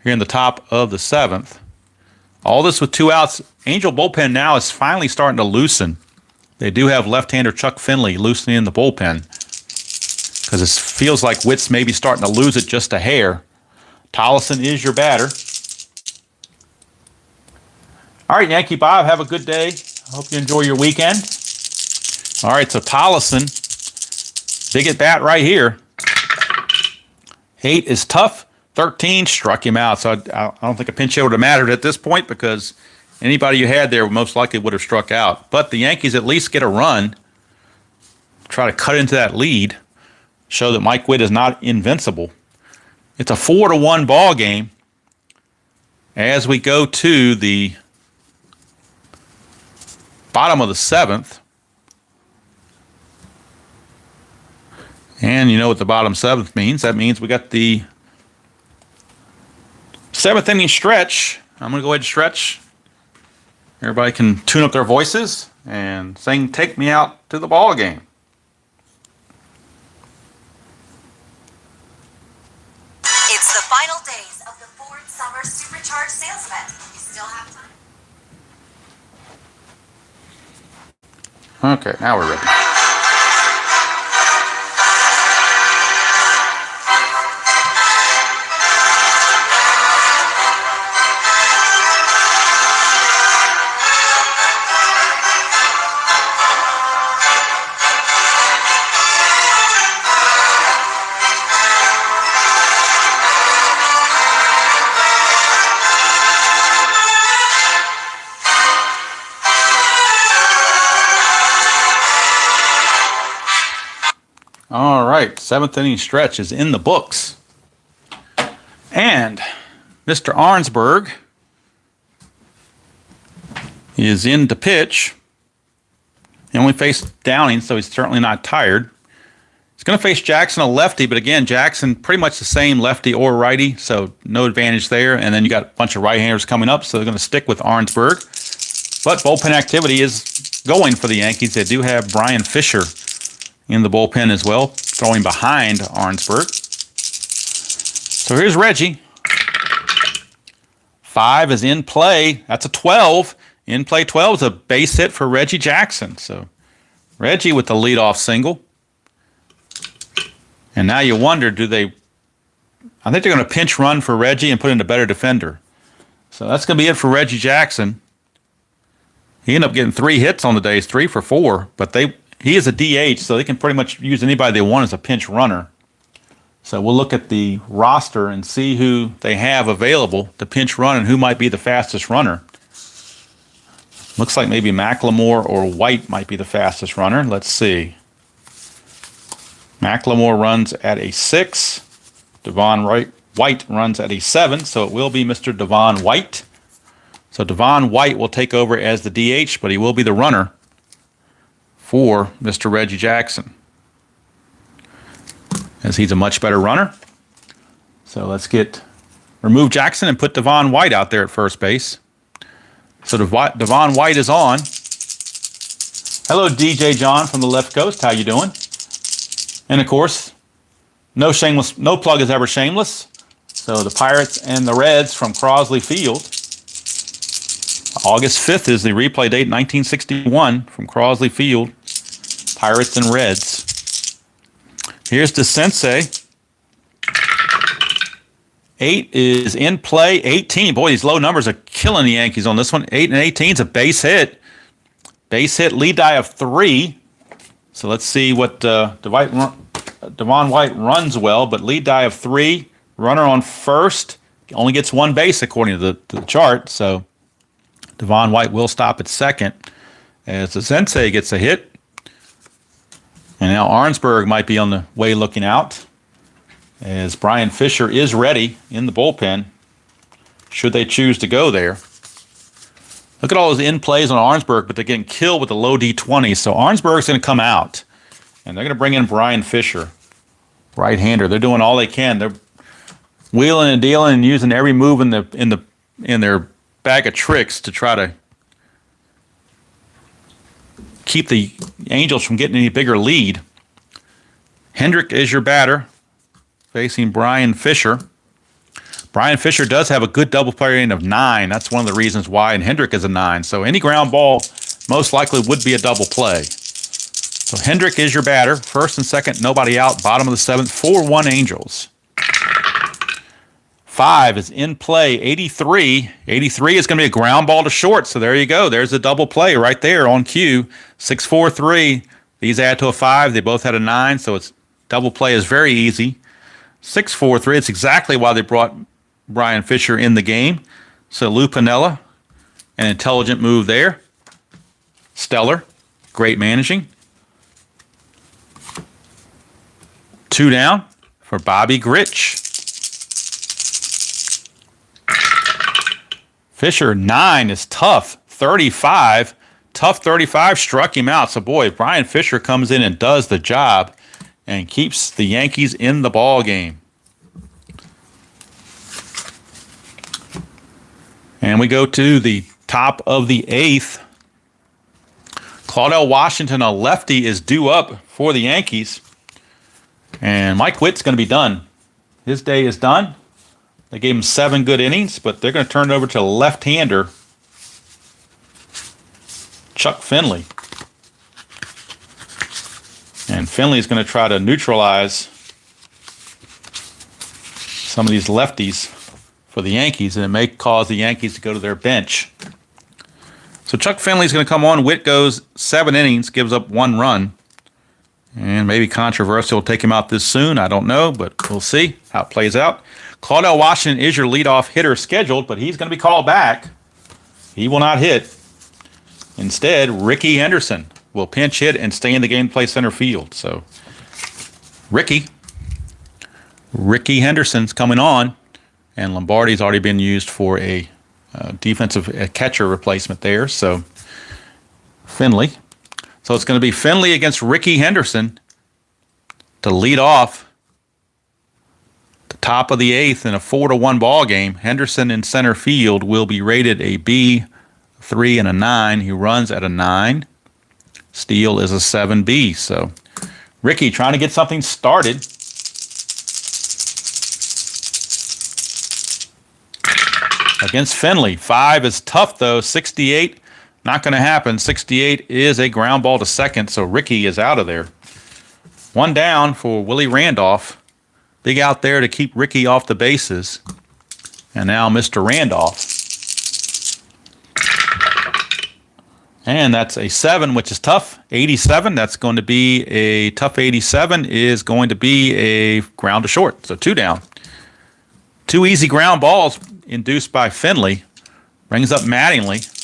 here in the top of the 7th. All this with 2 outs. Angel bullpen now is finally starting to loosen. They do have left-hander Chuck Finley loosening in the bullpen because it feels like Witt's maybe starting to lose it just a hair. Tollison is your batter. All right, Yankee Bob, have a good day. I hope you enjoy your weekend. All right, so Tollison, big at bat right here. 8 is tough. 13 struck him out, so I don't think a pinch hit would have mattered at this point because anybody you had there most likely would have struck out. But the Yankees at least get a run, try to cut into that lead, show that Mike Witt is not invincible. It's a 4-1 ball game as we go to the bottom of the 7th. And you know what the bottom 7th means. That means we got the 7th inning stretch. I'm going to go ahead and stretch. Everybody can tune up their voices and sing "Take Me Out to the Ball Game." It's the final days of the Ford Summer Supercharged sales event. You still have time. Okay, now we're ready. right, 7th inning stretch is in the books. And Mr. Arnsberg is in to pitch. He only faced Downing, so he's certainly not tired. He's going to face Jackson, a lefty, but again, Jackson pretty much the same lefty or righty, so no advantage there. And then you got a bunch of right-handers coming up, so they're going to stick with Arnsberg. But bullpen activity is going for the Yankees. They do have Brian Fisher in the bullpen as well, throwing behind Arnsberg. So here's Reggie. 5 is in play. That's a 12. In play 12 is a base hit for Reggie Jackson. So Reggie with the leadoff single. And now you wonder, I think they're going to pinch run for Reggie and put in a better defender. So that's going to be it for Reggie Jackson. He ended up getting 3 hits on the day, 3 for 4. But he is a DH, so they can pretty much use anybody they want as a pinch runner. So we'll look at the roster and see who they have available to pinch run and who might be the fastest runner. Looks like maybe McLemore or White might be the fastest runner. Let's see. McLemore runs at a 6. Devon White runs at a 7, so it will be Mr. Devon White. So Devon White will take over as the DH, but he will be the runner for Mr. Reggie Jackson, as he's a much better runner. So let's remove Jackson and put Devon White out there at first base. So Devon White is on. Hello, DJ John from the left coast. How you doing? And of course, no plug is ever shameless. So the Pirates and the Reds from Crosley Field. August 5th is the replay date, 1961, from Crosley Field. Pirates and Reds. Here's the Sensei. 8 is in play. 18. Boy, these low numbers are killing the Yankees on this one. 8 and 18 is a base hit. Base hit, lead die of 3. So let's see what Devon White runs well, but lead die of 3. Runner on first. Only gets 1 base according to the chart. So Devon White will stop at second as the Sensei gets a hit. And now Arnsberg might be on the way looking out, as Brian Fisher is ready in the bullpen, should they choose to go there. Look at all those in plays on Arnsberg, but they're getting killed with the low D20. So Arnsberg's going to come out, and they're going to bring in Brian Fisher, right-hander. They're doing all they can. They're wheeling and dealing and using every move in their bag of tricks to try to keep the Angels from getting any bigger lead. Hendrick is your batter, facing Brian Fisher. Brian Fisher does have a good double play rating of 9. That's one of the reasons why, and Hendrick is a 9. So any ground ball most likely would be a double play. So Hendrick is your batter. First and second, nobody out. Bottom of the 7th, 4-1 Angels. 5 is in play, 83. 83 is going to be a ground ball to short, so there you go. There's a double play right there on cue. 6-4-3. These add to a 5. They both had a 9, so it's double play is very easy. 6-4-3. It's exactly why they brought Brian Fisher in the game. So Lou Piniella, an intelligent move there. Stellar. Great managing. 2 down for Bobby Grich. Fisher, 9 is tough. 35. Tough 35 struck him out. So, boy, Brian Fisher comes in and does the job and keeps the Yankees in the ball game. And we go to the top of the 8th. Claudelle Washington, a lefty, is due up for the Yankees. And Mike Witt's going to be done. His day is done. They gave him 7 good innings, but they're going to turn it over to left-hander Chuck Finley. And Finley's going to try to neutralize some of these lefties for the Yankees, and it may cause the Yankees to go to their bench. So Chuck Finley's going to come on. Witt goes 7 innings, gives up 1 run. And maybe controversial will take him out this soon. I don't know, but we'll see how it plays out. Claudelle Washington is your leadoff hitter scheduled, but he's going to be called back. He will not hit. Instead, Ricky Henderson will pinch hit and stay in the game to play center field. So Ricky Henderson's coming on, and Lombardi's already been used for a defensive catcher replacement there. So Finley. So it's going to be Finley against Ricky Henderson to lead off the top of the eighth in a 4-1 ball game. Henderson in center field will be rated a B, 3, and a 9. He runs at a 9. Steele is a 7B. So Ricky trying to get something started. Against Finley. 5 is tough, though. 68, not going to happen. 68 is a ground ball to second, so Ricky is out of there. 1 down for Willie Randolph. Big out there to keep Ricky off the bases. And now Mr. Randolph. And that's a 7, which is tough. 87, that's going to be a tough 87, is going to be a ground to short. So 2 down. 2 easy ground balls induced by Finley. Brings up Mattingly.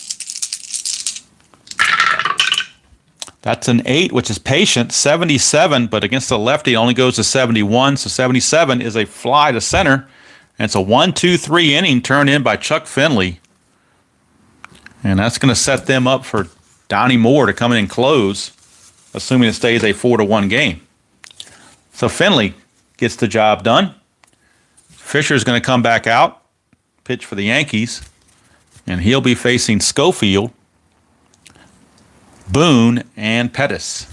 That's an 8, which is patient. 77, but against the lefty only goes to 71. So 77 is a fly to center. And it's a 1-2-3 inning turned in by Chuck Finley. And that's going to set them up for Donnie Moore to come in and close, assuming it stays a 4-1 game. So Finley gets the job done. Fisher's going to come back out, pitch for the Yankees, and he'll be facing Schofield, Boone, and Pettis.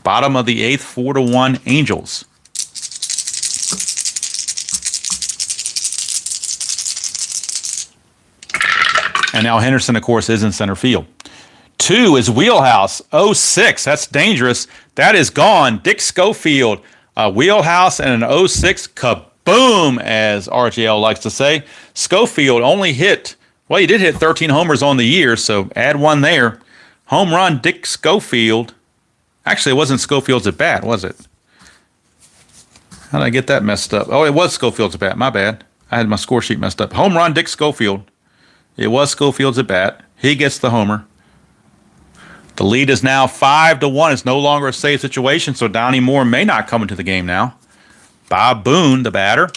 Bottom of the eighth, 4-1 Angels. And now Henderson, of course, is in center field. 2 is Wheelhouse. 06, that's dangerous. That is gone. Dick Schofield, a Wheelhouse and an 06 kaboom, as RJL likes to say. Schofield only hit, well, he did hit 13 homers on the year, so add 1 there. Home run, Dick Schofield. Actually, it wasn't Schofield's at bat, was it? How did I get that messed up? Oh, it was Schofield's at bat. My bad. I had my score sheet messed up. Home run, Dick Schofield. It was Schofield's at bat. He gets the homer. The lead is now 5-1. It's no longer a safe situation, so Donnie Moore may not come into the game now. Bob Boone, the batter.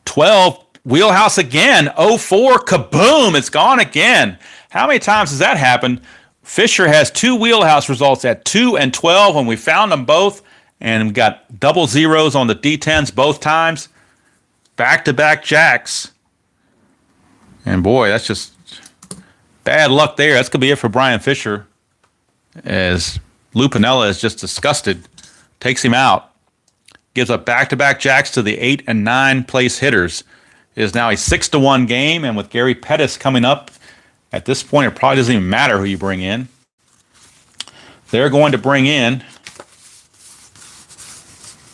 12, Wheelhouse again. 04, kaboom, it's gone again. How many times has that happened? Fisher has 2 Wheelhouse results at 2 and 12 when we found them both, and we got double zeros on the D10s both times. Back-to-back jacks. And boy, that's just bad luck there. That's going to be it for Brian Fisher, as Lou Piniella is just disgusted. Takes him out. Gives up back-to-back jacks to the 8 and 9 place hitters. It is now a 6-1 game, and with Gary Pettis coming up, at this point, it probably doesn't even matter who you bring in. They're going to bring in,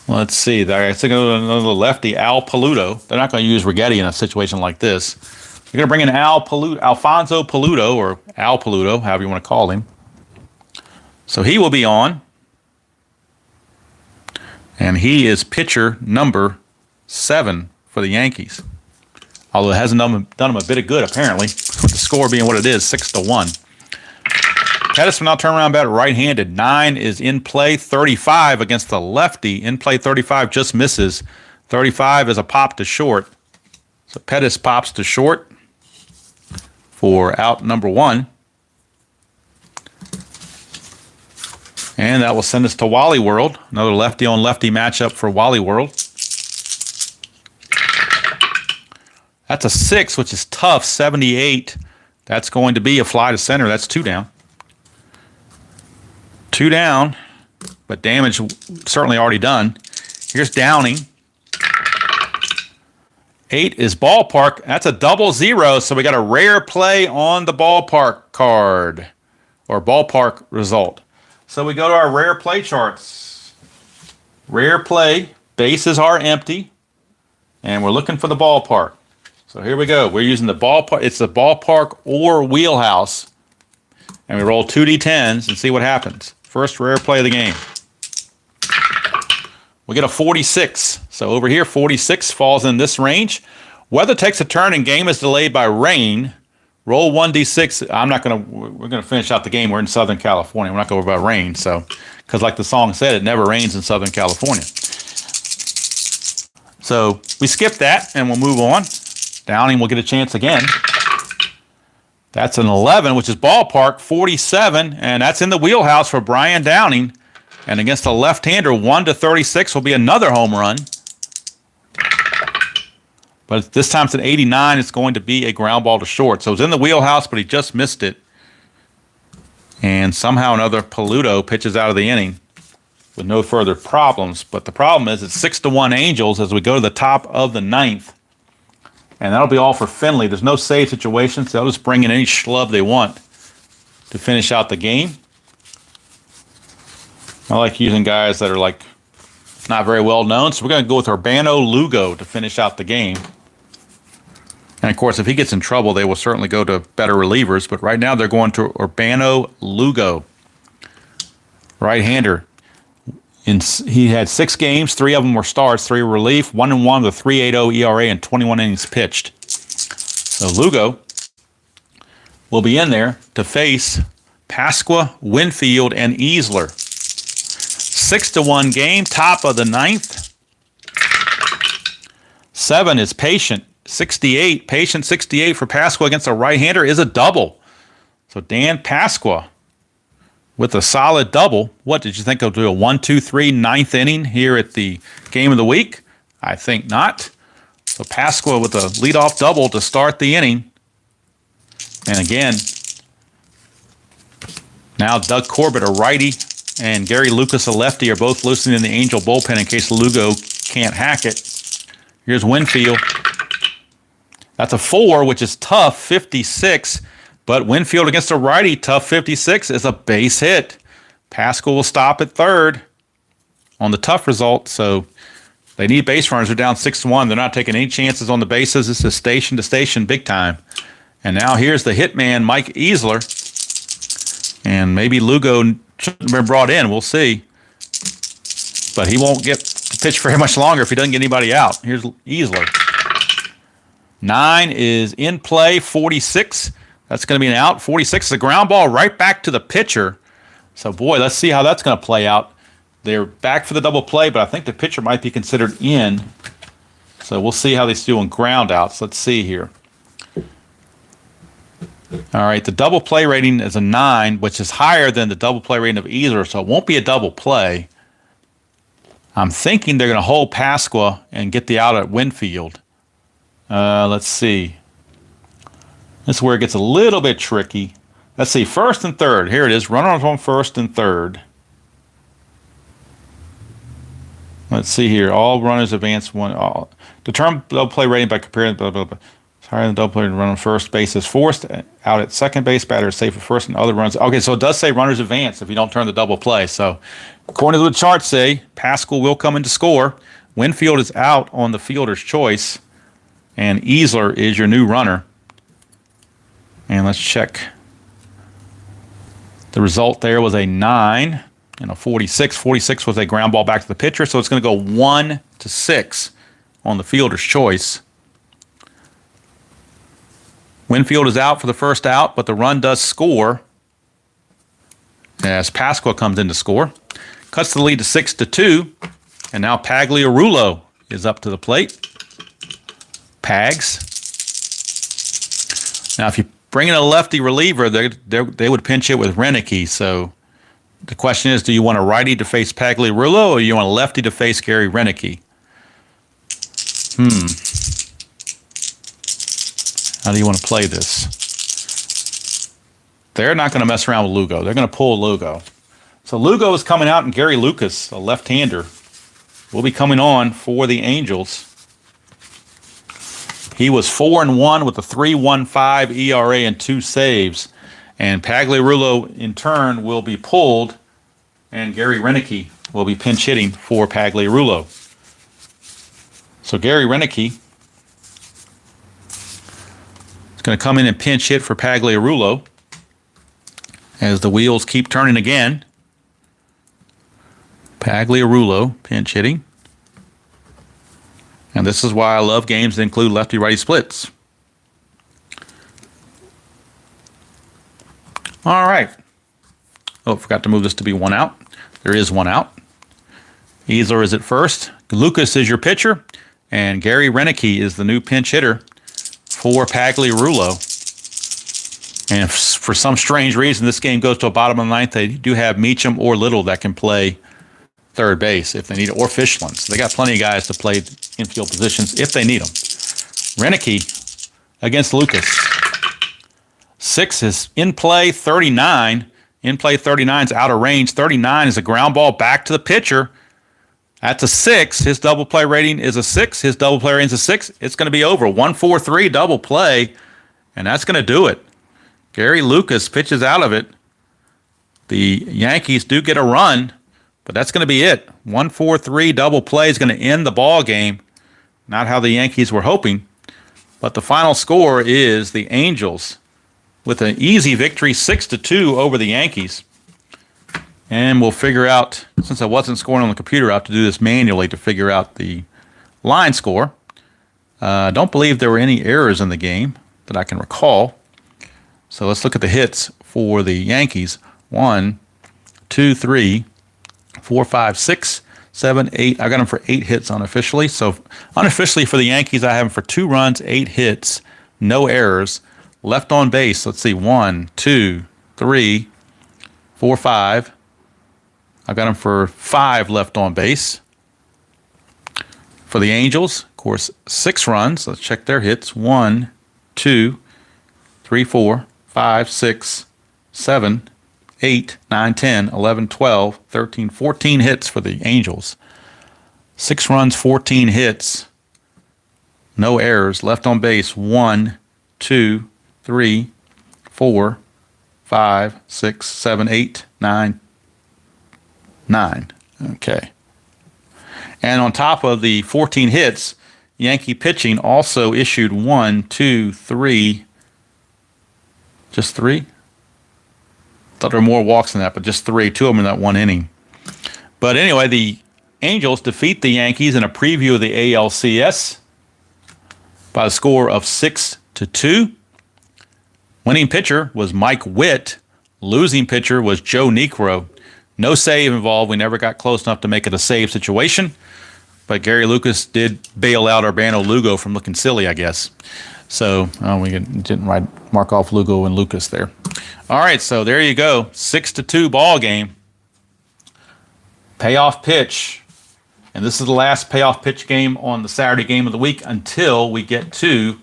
let's see, they're going to go to another lefty, Al Paluto. They're not going to use Righetti in a situation like this. They're going to bring in Alfonso Paluto, or Al Paluto, however you want to call him. So he will be on. And he is pitcher number 7 for the Yankees. Although it hasn't done him a bit of good, apparently, with the score being what it is, 6-1. Pettis will now turn around batter right-handed. 9 is in play. 35 against the lefty. In play 35 just misses. 35 is a pop to short. So Pettis pops to short for out number 1. And that will send us to Wally World. Another lefty-on-lefty matchup for Wally World. That's a 6, which is tough. 78. That's going to be a fly to center. That's 2 down. 2 down, but damage certainly already done. Here's Downing. 8 is Ballpark. That's a double zero, so we got a rare play on the Ballpark card, or Ballpark result. So we go to our rare play charts. Rare play, bases are empty, and we're looking for the Ballpark. So here we go. We're using the Ballpark. It's the Ballpark or Wheelhouse. And we roll 2d10s and see what happens. First rare play of the game. We get a 46. So over here, 46 falls in this range. Weather takes a turn and game is delayed by rain. Roll 1d6. We're going to finish out the game. We're in Southern California. We're not going to worry about rain. So, because like the song said, it never rains in Southern California. So we skip that and we'll move on. Downing will get a chance again. That's an 11, which is ballpark 47. And that's in the wheelhouse for Brian Downing. And against a left-hander, 1-36 will be another home run. But this time it's an 89. It's going to be a ground ball to short. So it's in the wheelhouse, but he just missed it. And somehow another Paluto pitches out of the inning with no further problems. But the problem is it's 6-1 Angels as we go to the top of the ninth. And that'll be all for Finley. There's no save situation, so they'll just bring in any schlub they want to finish out the game. I like using guys that are like not very well known, so we're going to go with Urbano Lugo to finish out the game. And of course, if he gets in trouble, they will certainly go to better relievers. But right now, they're going to Urbano Lugo, right-hander. He had 6 games, 3 of them were starts, 3 were relief, 1-1 with a 3.80 ERA and 21 innings pitched. So Lugo will be in there to face Pasqua, Winfield, and Easler. 6-1 game, top of the ninth. 7 is Patient, 68. Patient 68 for Pasqua against a right-hander is a double. So Dan Pasqua with a solid double. What did you think he'll do? A 1-2-3 ninth inning here at the game of the week? I think not. So Pasqua with a leadoff double to start the inning. And again, now Doug Corbett, a righty, and Gary Lucas, a lefty, are both loosening in the Angel bullpen in case Lugo can't hack it. Here's Winfield. That's a 4, which is tough, 56. But Winfield against a righty, tough 56, is a base hit. Pascal will stop at third on the tough result. So they need base runners. They're down 6-1. They're not taking any chances on the bases. This is station to station big time. And now here's the hitman, Mike Easler. And maybe Lugo shouldn't have been brought in. We'll see. But he won't get to pitch very much longer if he doesn't get anybody out. Here's Easler. 9 is in play, 46. That's going to be an out. 46 is a ground ball right back to the pitcher. So, boy, let's see how that's going to play out. They're back for the double play, but I think the pitcher might be considered in. So we'll see how they do on ground outs. Let's see here. All right, the double play rating is a 9, which is higher than the double play rating of Easler, so it won't be a double play. I'm thinking they're going to hold Pasqua and get the out at Winfield. Let's see. This is where it gets a little bit tricky. Let's see, first and third. Here it is, runners on first and third. Let's see here, all runners advance one. Determine double play rating by comparing blah, blah, blah. Higher than double play run on first base is forced. Out at second base, batter is safe for first and other runs. Okay, so it does say runners advance if you don't turn the double play. So according to the charts say, Pascal will come in to score. Winfield is out on the fielder's choice. And Easler is your new runner. And let's check. The result there was a 9 and a 46. 46 was a ground ball back to the pitcher, so it's going to go 1-6 on the fielder's choice. Winfield is out for the first out, but the run does score as Pasqua comes in to score. Cuts the lead to 6-2, and now Pagliarulo is up to the plate. Pags. Now, if you bring in a lefty reliever, they would pinch it with Renicky. So the question is, do you want a righty to face Pagliarulo or do you want a lefty to face Gary Renicky? How do you want to play this? They're not going to mess around with Lugo. They're going to pull Lugo. So Lugo is coming out, and Gary Lucas, a left-hander, will be coming on for the Angels. He was 4-1 with a 3.15 ERA and 2 saves. And Pagliarulo, in turn, will be pulled, and Gary Renicky will be pinch hitting for Pagliarulo. So Gary Renicky is going to come in and pinch hit for Pagliarulo as the wheels keep turning again. Pagliarulo pinch hitting. And this is why I love games that include lefty-righty splits. All right. Oh, forgot to move this to be 1 out. There is 1 out. Easler is at first. Lucas is your pitcher. And Gary Renicky is the new pinch hitter for Pagliarulo. And for some strange reason, this game goes to a bottom of the ninth. They do have Meacham or Little that can play third base if they need it, or Fishland. So they got plenty of guys to play infield positions if they need them. Renicky against Lucas. 6 is in play, 39. In play, 39 is out of range. 39 is a ground ball back to the pitcher. That's a 6. His double play rating is a 6. His double play rating is a 6. It's going to be over. 1-4-3 double play, and that's going to do it. Gary Lucas pitches out of it. The Yankees do get a run, but that's going to be it. 1-4-3 double play is going to end the ball game. Not how the Yankees were hoping, but the final score is the Angels with an easy victory, 6-2 over the Yankees. And we'll figure out, since I wasn't scoring on the computer, I have to do this manually to figure out the line score. I don't believe there were any errors in the game that I can recall. So let's look at the hits for the Yankees. 1, 2, 3, 4, 5, 6, 7, 8. I got them for 8 hits unofficially. So unofficially for the Yankees, I have them for 2 runs, 8 hits, no errors. Left on base, let's see, 1, 2, 3, 4, 5. I got them for 5 left on base. For the Angels, of course, 6 runs. Let's check their hits. 1, 2, 3, 4, 5, 6, 7, 8, 9, 10, 11, 12, 13, 14 hits for the Angels. 6 runs, 14 hits. No errors. Left on base, 1, 2, 3, 4, 5, 6, 7, 8, 9, 9. Okay. And on top of the 14 hits, Yankee pitching also issued 1, 2, 3, just 3? Thought there were more walks than that, but just 3. 2 of them in that 1 inning. But anyway, the Angels defeat the Yankees in a preview of the ALCS by the score of 6-2. Winning pitcher was Mike Witt. Losing pitcher was Joe Niekro. No save involved. We never got close enough to make it a save situation. But Gary Lucas did bail out Urbano Lugo from looking silly, I guess. So we didn't mark off Lugo and Lucas there. All right, so there you go. 6-2 ball game. Payoff pitch. And this is the last payoff pitch game on the Saturday game of the week until we get to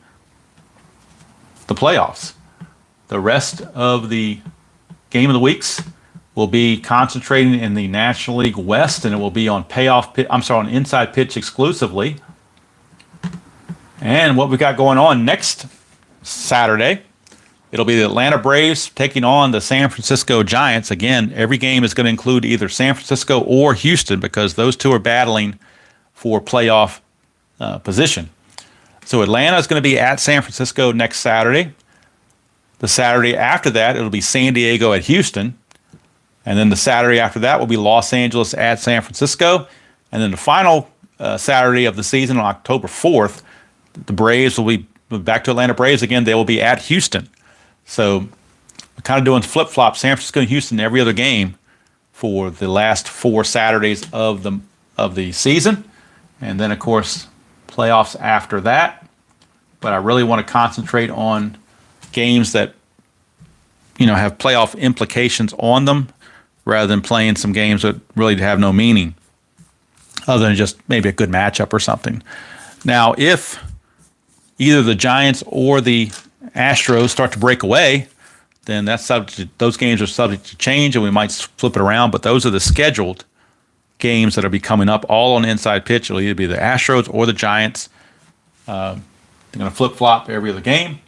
the playoffs. The rest of the game of the weeks will be concentrating in the National League West, and it will be on on inside pitch exclusively. And what we got going on next Saturday, it'll be the Atlanta Braves taking on the San Francisco Giants. Again, every game is going to include either San Francisco or Houston because those two are battling for playoff position. So Atlanta is going to be at San Francisco next Saturday. The Saturday after that, it'll be San Diego at Houston. And then the Saturday after that will be Los Angeles at San Francisco. And then the final Saturday of the season on October 4th, the Braves will be back to Atlanta Braves again. They will be at Houston. So we're kind of doing flip-flop, San Francisco and Houston every other game for the last 4 Saturdays of the season. And then, of course, playoffs after that. But I really want to concentrate on games that, have playoff implications on them rather than playing some games that really have no meaning other than just maybe a good matchup or something. Now, if either the Giants or the Astros start to break away, then those games are subject to change, and we might flip it around. But those are the scheduled games that will be coming up, all on inside pitch. It'll either be the Astros or the Giants. They're going to flip-flop every other game.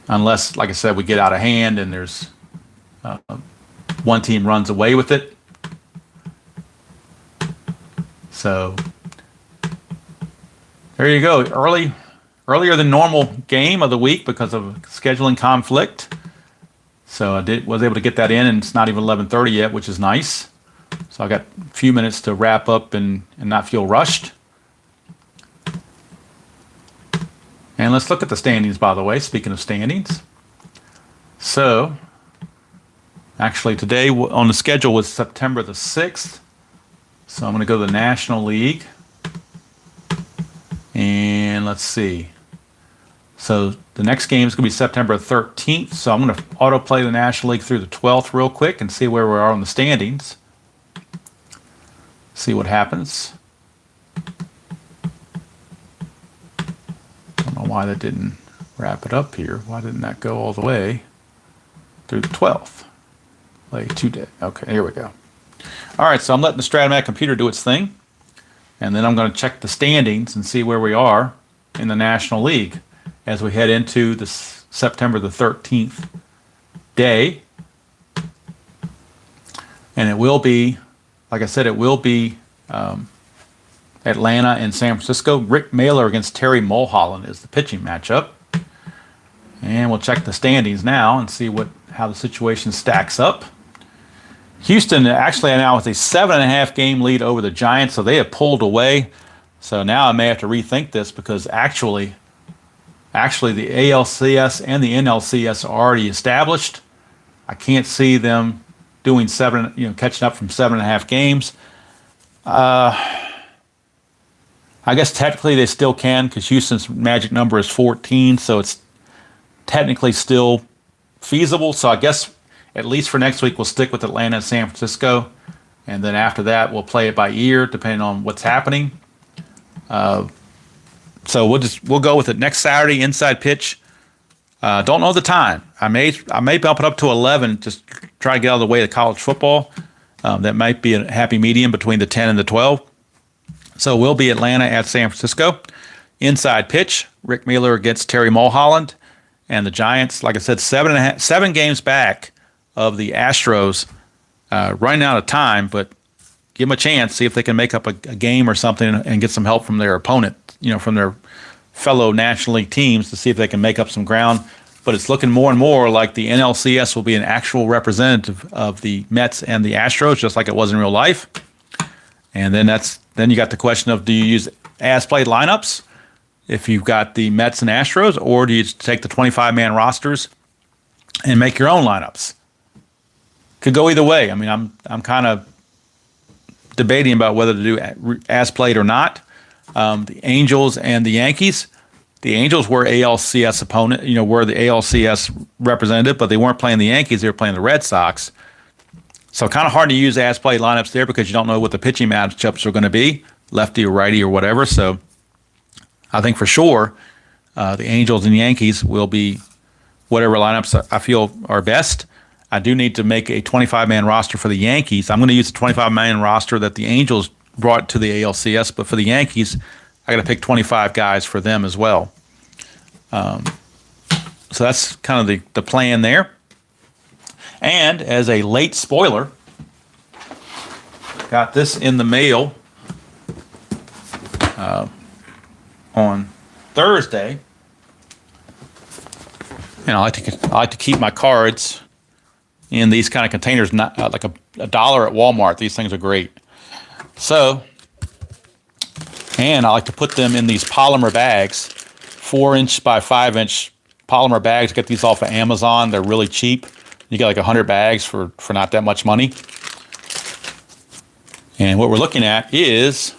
Unless, like I said, we get out of hand and there's one team runs away with it. So there you go. Earlier than normal game of the week because of scheduling conflict. So I was able to get that in, and it's not even 11:30 yet, which is nice. So I got a few minutes to wrap up and not feel rushed. And let's look at the standings, by the way, speaking of standings. So, actually today on the schedule was September the 6th. So I'm going to go to the National League. And let's see. So the next game is going to be September 13th. So I'm going to autoplay the National League through the 12th real quick and see where we are on the standings. See what happens. Don't know why that didn't wrap it up here. Why didn't that go all the way through the 12th? Play 2 days. Okay, here we go. All right, so I'm letting the Stratomatic computer do its thing. And then I'm going to check the standings and see where we are in the National League as we head into the September the 13th day. And it will be, like I said, it will be Atlanta and San Francisco. Rick Mailer against Terry Mulholland is the pitching matchup. And we'll check the standings now and see how the situation stacks up. Houston actually now has a 7.5 game lead over the Giants, so they have pulled away. So now I may have to rethink this because actually the ALCS and the NLCS are already established. I can't see them doing catching up from 7.5 games. I guess technically they still can because Houston's magic number is 14, so it's technically still feasible. So I guess at least for next week we'll stick with Atlanta and San Francisco, and then after that we'll play it by ear depending on what's happening. So we'll go with it next Saturday. Inside pitch. Don't know the time. I may bump it up to 11. Just try to get out of the way of college football. That might be a happy medium between the 10 and the 12. So we'll be Atlanta at San Francisco. Inside pitch. Rick Mailer against Terry Mulholland, and the Giants. Like I said, 7 games back of the Astros, running out of time, but give them a chance. See if they can make up a game or something and get some help from their opponent, from their fellow National League teams to see if they can make up some ground. But it's looking more and more like the NLCS will be an actual representative of the Mets and the Astros, just like it was in real life. And then you got the question of, do you use as-played lineups if you've got the Mets and Astros, or do you take the 25-man rosters and make your own lineups? Could go either way. I mean, I'm kind of debating about whether to do as played or not. The Angels and the Yankees. The Angels were ALCS opponent, were the ALCS representative, but they weren't playing the Yankees. They were playing the Red Sox. So kind of hard to use as played lineups there because you don't know what the pitching matchups are going to be, lefty or righty or whatever. So I think for sure the Angels and Yankees will be whatever lineups I feel are best. I do need to make a 25-man roster for the Yankees. I'm going to use the 25-man roster that the Angels brought to the ALCS, but for the Yankees, I got to pick 25 guys for them as well. So that's kind of the plan there. And as a late spoiler, got this in the mail on Thursday. And I like to keep my cards in these kind of containers, not like $1 at Walmart. These things are great. So, and I like to put them in these polymer bags, 4-inch by 5-inch polymer bags. Get these off of Amazon. They're really cheap. You get like 100 bags for not that much money. And what we're looking at is,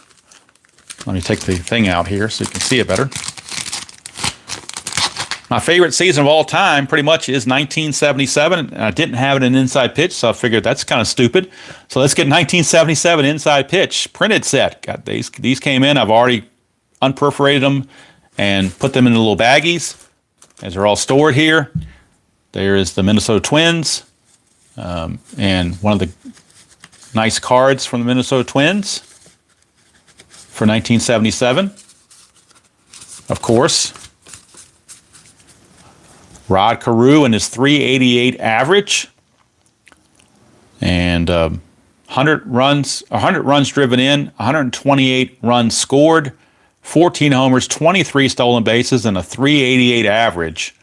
let me take the thing out here so you can see it better. My favorite season of all time pretty much is 1977, and I didn't have it in Inside Pitch, so I figured that's kind of stupid. So let's get 1977 Inside Pitch printed set. Got these came in. I've already unperforated them and put them in the little baggies as they're all stored here. There is the Minnesota Twins, and one of the nice cards from the Minnesota Twins for 1977. Of course, Rod Carew and his 388 average, and 100 runs driven in, 128 runs scored, 14 homers, 23 stolen bases, and a 388 average.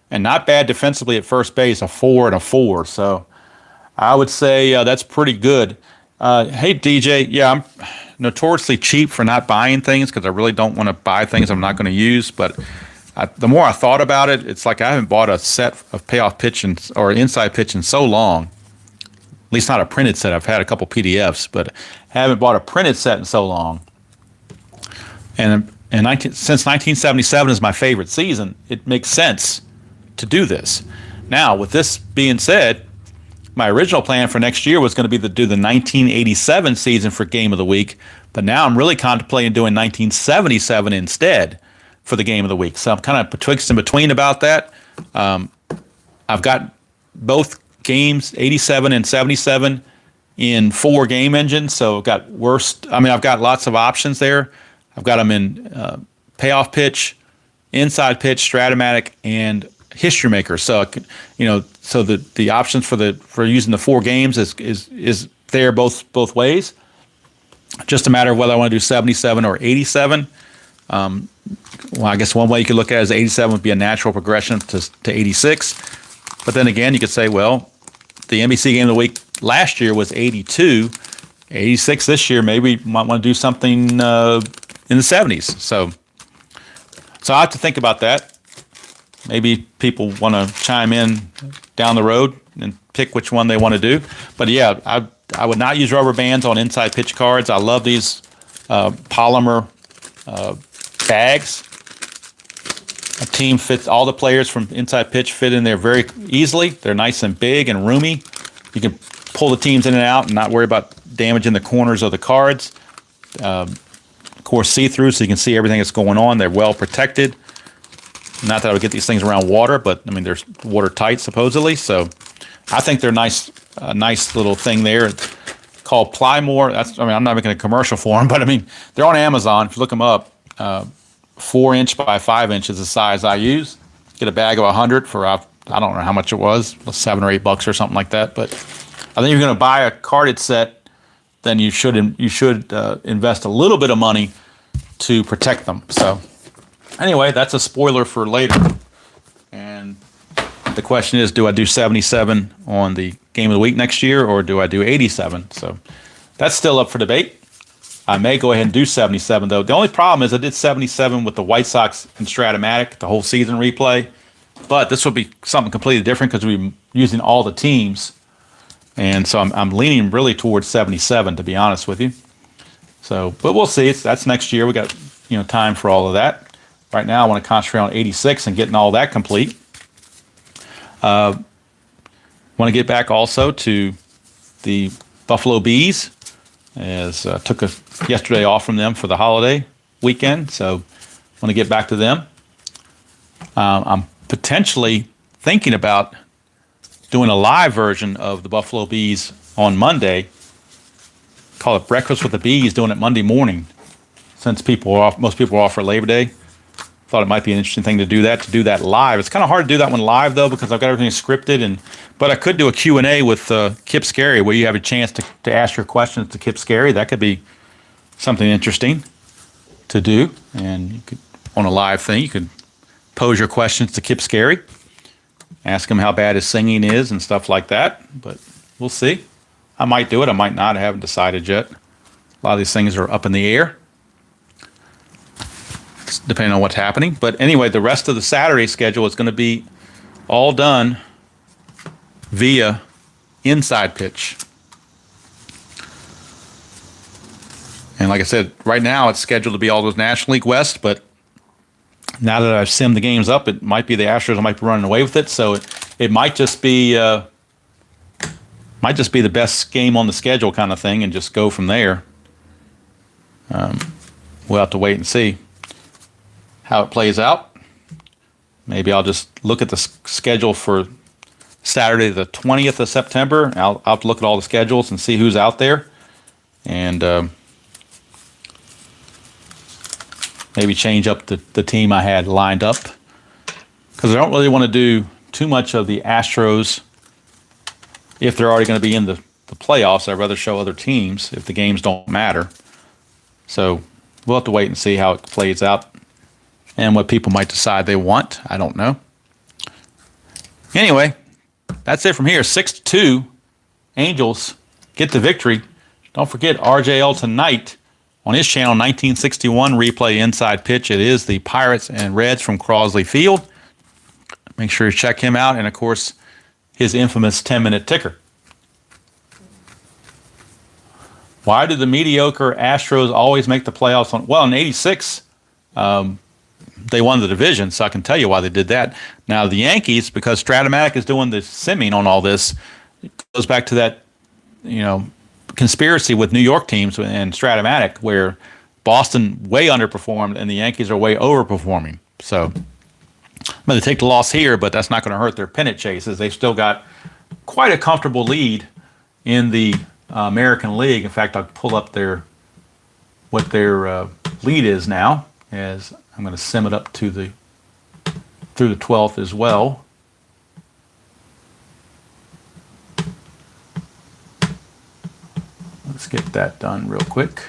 And not bad defensively at first base, a 4 and a 4. So I would say that's pretty good. Hey, DJ, yeah, I'm notoriously cheap for not buying things because I really don't want to buy things I'm not going to use. But the more I thought about it, it's like I haven't bought a set of payoff pitch or inside pitch in so long. At least not a printed set. I've had a couple PDFs, but haven't bought a printed set in so long. And since 1977 is my favorite season, it makes sense to do this. Now, with this being said, my original plan for next year was going to be to do the 1987 season for Game of the Week, but now I'm really contemplating doing 1977 instead for the Game of the Week. So I'm kind of betwixt and between about that. I've got both games, 87 and 77, in 4 game engines. So I've got I've got lots of options there. I've got them in payoff pitch, inside pitch, Stratomatic, and History Maker. So so the options for using the 4 games is there both ways. Just a matter of whether I want to do 77 or 87. Well, I guess one way you could look at it is 87 would be a natural progression to 86. But then again, you could say, well, the NBC Game of the Week last year was 82. 86 this year, maybe you might want to do something in the 70s. So I have to think about that. Maybe people want to chime in down the road and pick which one they want to do. But yeah, I would not use rubber bands on inside pitch cards. I love these polymer bags. A team fits, all the players from inside pitch fit in there very easily. They're nice and big and roomy. You can pull the teams in and out and not worry about damaging the corners of the cards. Of course, see-through, so you can see everything that's going on. They're well protected. Not that I would get these things around water, but I mean, they're watertight supposedly. So I think they're a nice little thing there. It's called Plymore. I'm not making a commercial for them, but I mean, they're on Amazon. If you look them up, 4-inch by 5-inch is the size I use. Get a bag of 100 for I don't know how much it was, $7 or $8 or something like that. But I think if you're going to buy a carded set, then you should invest a little bit of money to protect them. So anyway, that's a spoiler for later. And the question is, do I do 77 on the Game of the Week next year, or do I do 87? So that's still up for debate. I may go ahead and do 77, though. The only problem is I did 77 with the White Sox and Stratomatic, the whole season replay. But this will be something completely different because we're using all the teams. And so I'm leaning really towards 77, to be honest with you. So, but we'll see. That's next year. We got time for all of that. Right now, I want to concentrate on 86 and getting all that complete. Want to get back also to the Buffalo Bees, as took yesterday off from them for the holiday weekend. So, want to get back to them. I'm potentially thinking about doing a live version of the Buffalo Bees on Monday. Call it Breakfast with the Bees, doing it Monday morning. Since people are off, most people are off for Labor Day. Thought it might be an interesting thing to do that live. It's kind of hard to do that one live, though, because I've got everything scripted. But I could do a Q&A with Kip Scary, where you have a chance to ask your questions to Kip Scary. That could be something interesting to do. And you could, on a live thing, you could pose your questions to Kip Scary, ask him how bad his singing is and stuff like that. But we'll see. I might do it. I might not. I haven't decided yet. A lot of these things are up in the air, depending on what's happening. But anyway, the rest of the Saturday schedule is going to be all done via inside pitch. And like I said, right now it's scheduled to be all those National League West, but now that I've simmed the games up, it might be the Astros might be running away with it. So it might just be the best game on the schedule kind of thing, and just go from there. We'll have to wait and see how it plays out. Maybe I'll just look at the schedule for Saturday the 20th of September. I'll have to look at all the schedules and see who's out there, and maybe change up the team I had lined up, because I don't really want to do too much of the Astros if they're already going to be in the playoffs. I'd rather show other teams if the games don't matter. So we'll have to wait and see how it plays out and what people might decide they want. I don't know. Anyway, that's it from here. 6-2, Angels get the victory. Don't forget RJL tonight on his channel, 1961 replay inside pitch. It is the Pirates and Reds from Crosley Field. Make sure you check him out. And, of course, his infamous 10-minute ticker. Why do the mediocre Astros always make the playoffs? Well, in '86, they won the division, so I can tell you why they did that. Now, the Yankees, because Stratomatic is doing the simming on all this, it goes back to that, conspiracy with New York teams and Stratomatic, where Boston way underperformed and the Yankees are way overperforming. So, they take the loss here, but that's not going to hurt their pennant chases. They've still got quite a comfortable lead in the American League. In fact, I'll pull up what their lead is now, as I'm going to sim it up to through the 12th as well. Let's get that done real quick.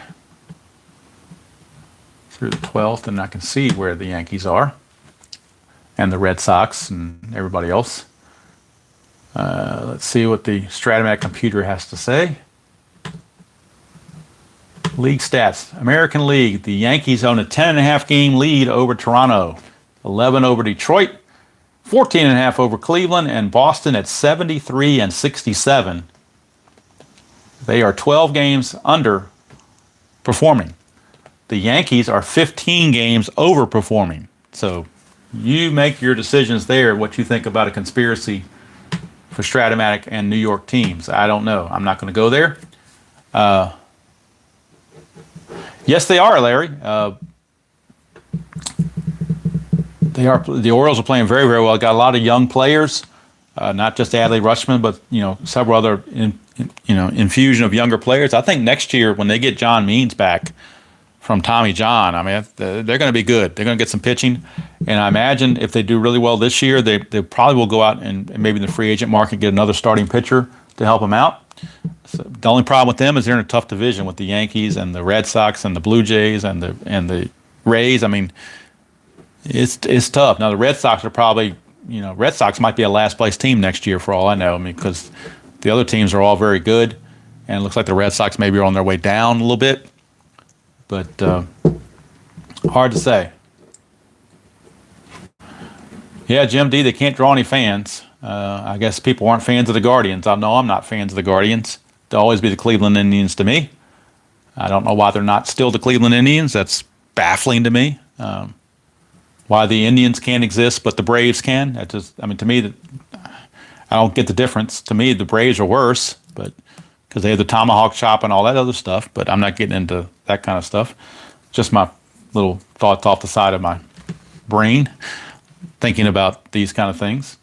Through the 12th, and I can see where the Yankees are, and the Red Sox, and everybody else. Let's see what the Stratomatic computer has to say. League stats. American League, the Yankees own a 10.5 game lead over Toronto, 11 over Detroit, 14.5 over Cleveland, and Boston at 73 and 67. They are 12 games under performing. The Yankees are 15 games overperforming. So you make your decisions there, what you think about a conspiracy for Stratomatic and New York teams. I don't know. I'm not going to go there. Yes, they are, Larry. They are. The Orioles are playing very, very well. Got a lot of young players, not just Adley Rutschman, but several other infusion of younger players. I think next year when they get John Means back from Tommy John, I mean they're going to be good. They're going to get some pitching, and I imagine if they do really well this year, they probably will go out and maybe in the free agent market get another starting pitcher to help them out. So the only problem with them is they're in a tough division with the Yankees and the Red Sox and the Blue Jays and the Rays. I mean, it's tough. Now the Red Sox are probably Red Sox might be a last place team next year for all I know. I mean, because the other teams are all very good, and it looks like the Red Sox maybe are on their way down a little bit, but hard to say. Yeah, Jim D, they can't draw any fans. I guess people aren't fans of the Guardians. I know I'm not fans of the Guardians. They'll always be the Cleveland Indians to me. I don't know why they're not still the Cleveland Indians. That's baffling to me. Why the Indians can't exist but the Braves can. To me, I don't get the difference. To me, the Braves are worse, but because they have the tomahawk chop and all that other stuff. But I'm not getting into that kind of stuff. Just my little thoughts off the side of my brain, thinking about these kind of things.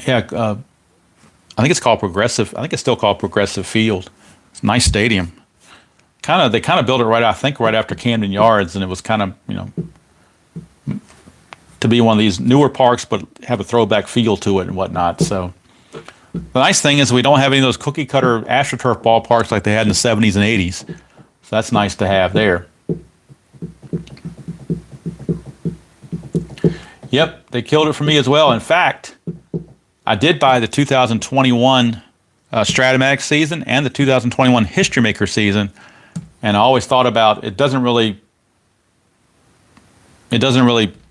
Yeah, I think it's called Progressive. I think it's still called Progressive Field. It's a nice stadium. They kind of built it right after Camden Yards, and it was kind of to be one of these newer parks, but have a throwback feel to it and whatnot. So the nice thing is we don't have any of those cookie cutter AstroTurf ballparks like they had in the 70s and 80s. So that's nice to have there. Yep, they killed it for me as well. In fact, I did buy the 2021 Stratomatic season and the 2021 History Maker season, and I always thought about it doesn't really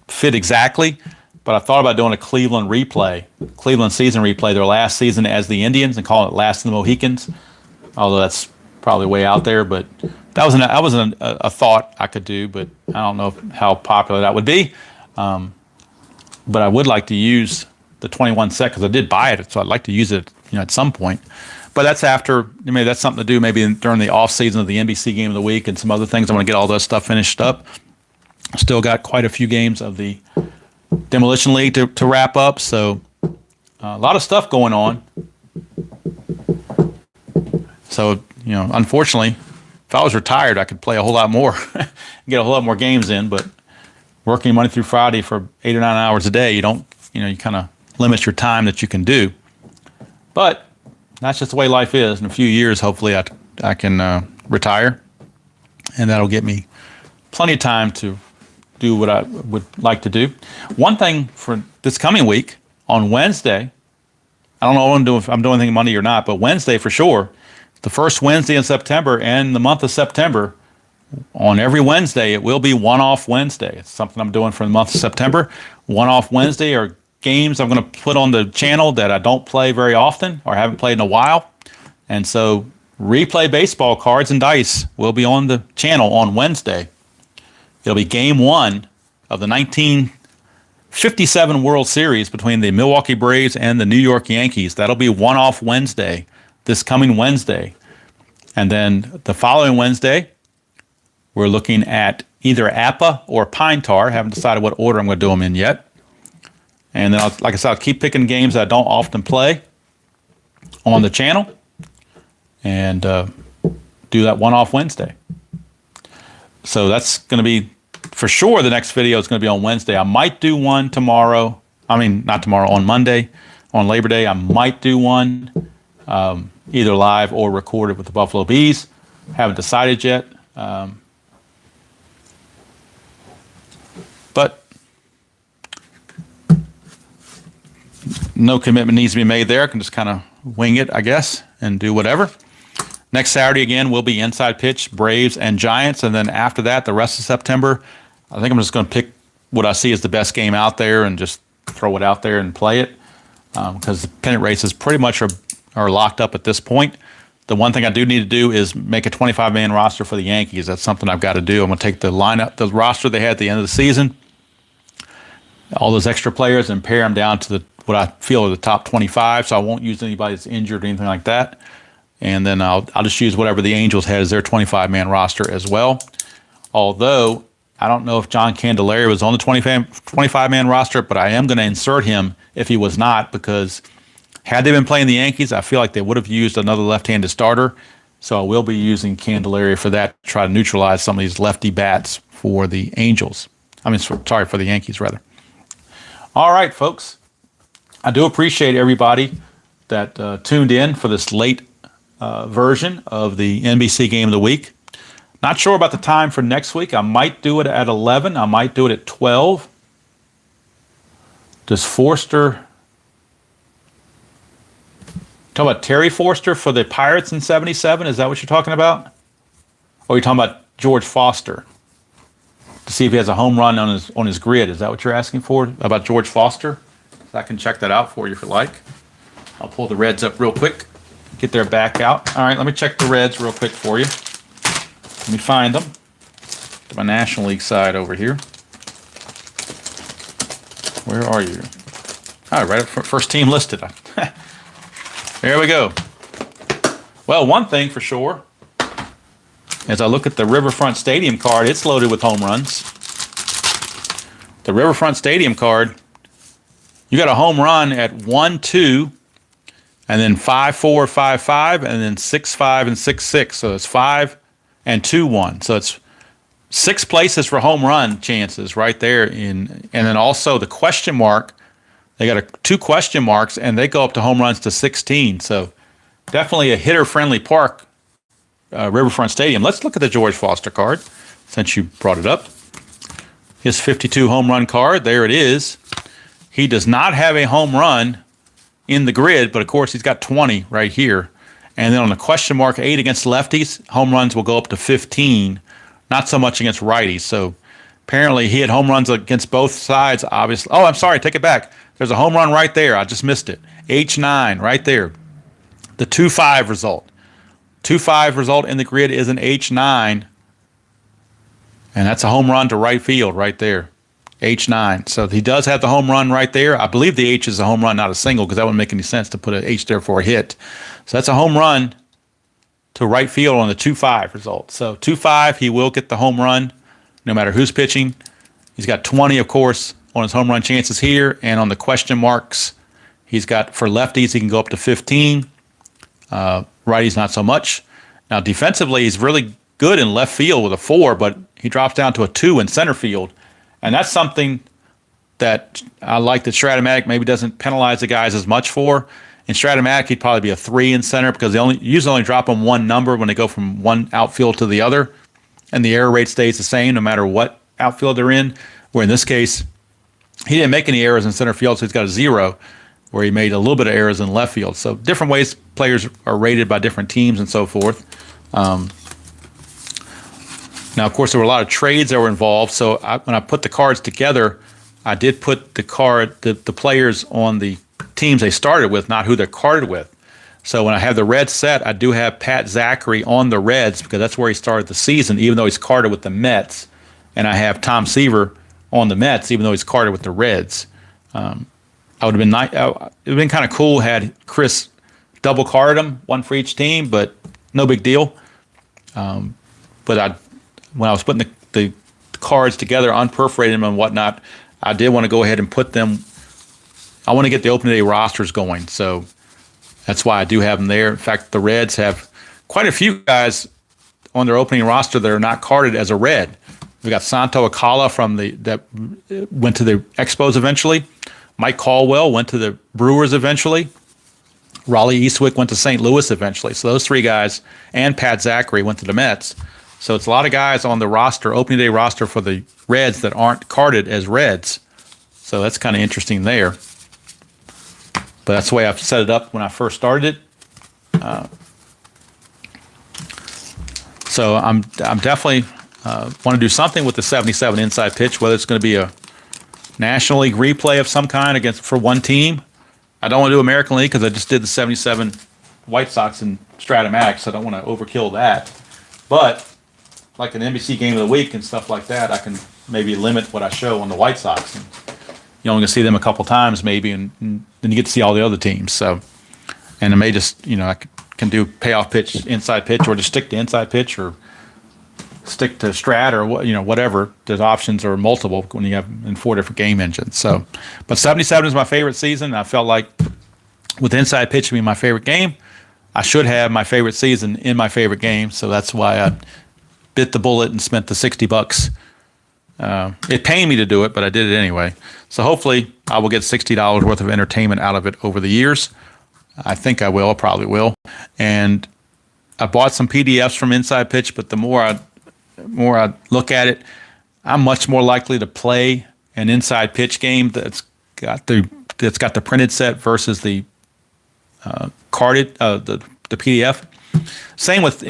fit exactly, but I thought about doing a Cleveland season replay, their last season as the Indians, and calling it Last of the Mohicans, although that's probably way out there, but that was a thought I could do, but I don't know how popular that would be. But I would like to use the 21 set because I did buy it, so I'd like to use it, at some point. But that's after, maybe that's something to do maybe during the off season of the NBC game of the week and some other things. I want to get all that stuff finished up. Still got quite a few games of the Demolition League to wrap up, so a lot of stuff going on. So, unfortunately, if I was retired, I could play a whole lot more, get a whole lot more games in, but working Monday through Friday for 8 or 9 hours a day, you kind of limit your time that you can do. But that's just the way life is. In a few years, hopefully, I can retire, and that'll get me plenty of time to do what I would like to do. One thing for this coming week, on Wednesday, I don't know if I'm doing anything Monday or not, but Wednesday for sure, the first Wednesday in September and the month of September, on every Wednesday, it will be one-off Wednesday. It's something I'm doing for the month of September. One-off Wednesday are games I'm going to put on the channel that I don't play very often or haven't played in a while. And so replay baseball cards and dice will be on the channel on Wednesday. It'll be game one of the 1957 World Series between the Milwaukee Braves and the New York Yankees. That'll be one-off Wednesday, this coming Wednesday. And then the following Wednesday, we're looking at either APA or Pine Tar. Haven't decided what order I'm going to do them in yet. And then, like I said, I'll keep picking games that I don't often play on the channel and do that one-off Wednesday. So that's going to be, for sure, the next video is going to be on Wednesday. I might do one tomorrow. I mean, not tomorrow, on Monday, on Labor Day. I might do one either live or recorded with the Buffalo Bees. Haven't decided yet. But no commitment needs to be made there. I can just kind of wing it, I guess, and do whatever. Next Saturday, again, will be Inside Pitch, Braves and Giants. And then after that, the rest of September, I think I'm just going to pick what I see as the best game out there and just throw it out there and play it. Because the pennant races pretty much are locked up at this point. The one thing I do need to do is make a 25-man roster for the Yankees. That's something I've got to do. I'm going to take the lineup, the roster they had at the end of the season, all those extra players, and pare them down to what I feel are the top 25. So I won't use anybody that's injured or anything like that. And then I'll just use whatever the Angels had as their 25-man roster as well. Although I don't know if John Candelaria was on the 25-man roster, but I am going to insert him if he was not, because had they been playing the Yankees, I feel like they would have used another left-handed starter. So I will be using Candelaria for that, to try to neutralize some of these lefty bats for the Angels. I mean, sorry, for the Yankees, rather. All right, folks. I do appreciate everybody that tuned in for this late version of the NBC Game of the Week. Not sure about the time for next week. I might do it at 11. I might do it at 12. Does Forster... Talking about Terry Forster for the Pirates in 77? Is that what you're talking about? Or are you talking about George Foster? To see if he has a home run on his grid. Is that what you're asking for? About George Foster? So I can check that out for you if you like. I'll pull the Reds up real quick. Get their back out. All right, let me check the Reds real quick for you. Let me find them. Get my National League side over here. Where are you? All right, first team listed. There we go. Well, one thing for sure, as I look at the Riverfront Stadium card, it's loaded with home runs. The Riverfront Stadium card, you got a home run at 1-2, and then 5-4, 5-5, and then 6-5 and 6-6. So it's 5 and 2-1. So it's 6 places for home run chances right there. And then also the question mark. They got 2 question marks, and they go up to home runs to 16. So definitely a hitter-friendly park, Riverfront Stadium. Let's look at the George Foster card, since you brought it up. His 52 home run card, there it is. He does not have a home run in the grid, but of course he's got 20 right here. And then on the question mark 8 against lefties, home runs will go up to 15. Not so much against righties. So apparently he had home runs against both sides, obviously. Oh, I'm sorry, take it back. There's a home run right there. I just missed it. H9 right there. The 2-5 result. 2-5 result in the grid is an H9. And that's a home run to right field right there. H9. So he does have the home run right there. I believe the H is a home run, not a single, because that wouldn't make any sense to put an H there for a hit. So that's a home run to right field on the 2-5 result. So 2-5, he will get the home run no matter who's pitching. He's got 20, of course, on his home run chances here, and on the question marks, he's got, for lefties, he can go up to 15. Righties, not so much. Now, defensively, he's really good in left field with a 4, but he drops down to a 2 in center field, and that's something that I like that Stratomatic maybe doesn't penalize the guys as much for. In Stratomatic, he'd probably be a 3 in center, because they usually only drop him one number when they go from one outfield to the other, and the error rate stays the same no matter what outfield they're in, where in this case, he didn't make any errors in center field, so he's got a 0, where he made a little bit of errors in left field. So different ways players are rated by different teams and so forth. Now, of course, there were a lot of trades that were involved. So when I put the cards together, I did put the players on the teams they started with, not who they're carded with. So when I have the Reds set, I do have Pat Zachary on the Reds because that's where he started the season, even though he's carded with the Mets. And I have Tom Seaver on the Mets, even though he's carded with the Reds. It would have been kind of cool had Chris double carded them, one for each team, but no big deal. But when I was putting the cards together, unperforated them and whatnot, I did want to go ahead and put them. I want to get the opening day rosters going, so that's why I do have them there. In fact, the Reds have quite a few guys on their opening roster that are not carded as a Red. We got Santo Alcala that went to the Expos eventually. Mike Caldwell went to the Brewers eventually. Raleigh Eastwick went to St. Louis eventually. So those three guys and Pat Zachary went to the Mets. So it's a lot of guys on the roster, opening day roster for the Reds that aren't carded as Reds. So that's kind of interesting there. But that's the way I've set it up when I first started it. So I'm definitely want to do something with the 77 inside pitch, whether it's going to be a National League replay of some kind for one team. I don't want to do American League because I just did the 77 White Sox in Stratomatic, so I don't want to overkill that. But like an NBC game of the week and stuff like that, I can maybe limit what I show on the White Sox. And you're only going to see them a couple times maybe, and then you get to see all the other teams. So, and I may just, I can do payoff pitch, inside pitch, or just stick to inside pitch, or stick to strat, or whatever. There's options are multiple when you have in 4 different game engines. So, but 77 is my favorite season. I felt like with inside pitch being my favorite game, I should have my favorite season in my favorite game. So that's why I bit the bullet and spent the $60. It pained me to do it, but I did it anyway. So hopefully I will get $60 worth of entertainment out of it over the years. I think I will, I probably will. And I bought some PDFs from Inside Pitch, but the more I look at it, I'm much more likely to play an Inside Pitch game that's got the printed set versus the carded the PDF. Same with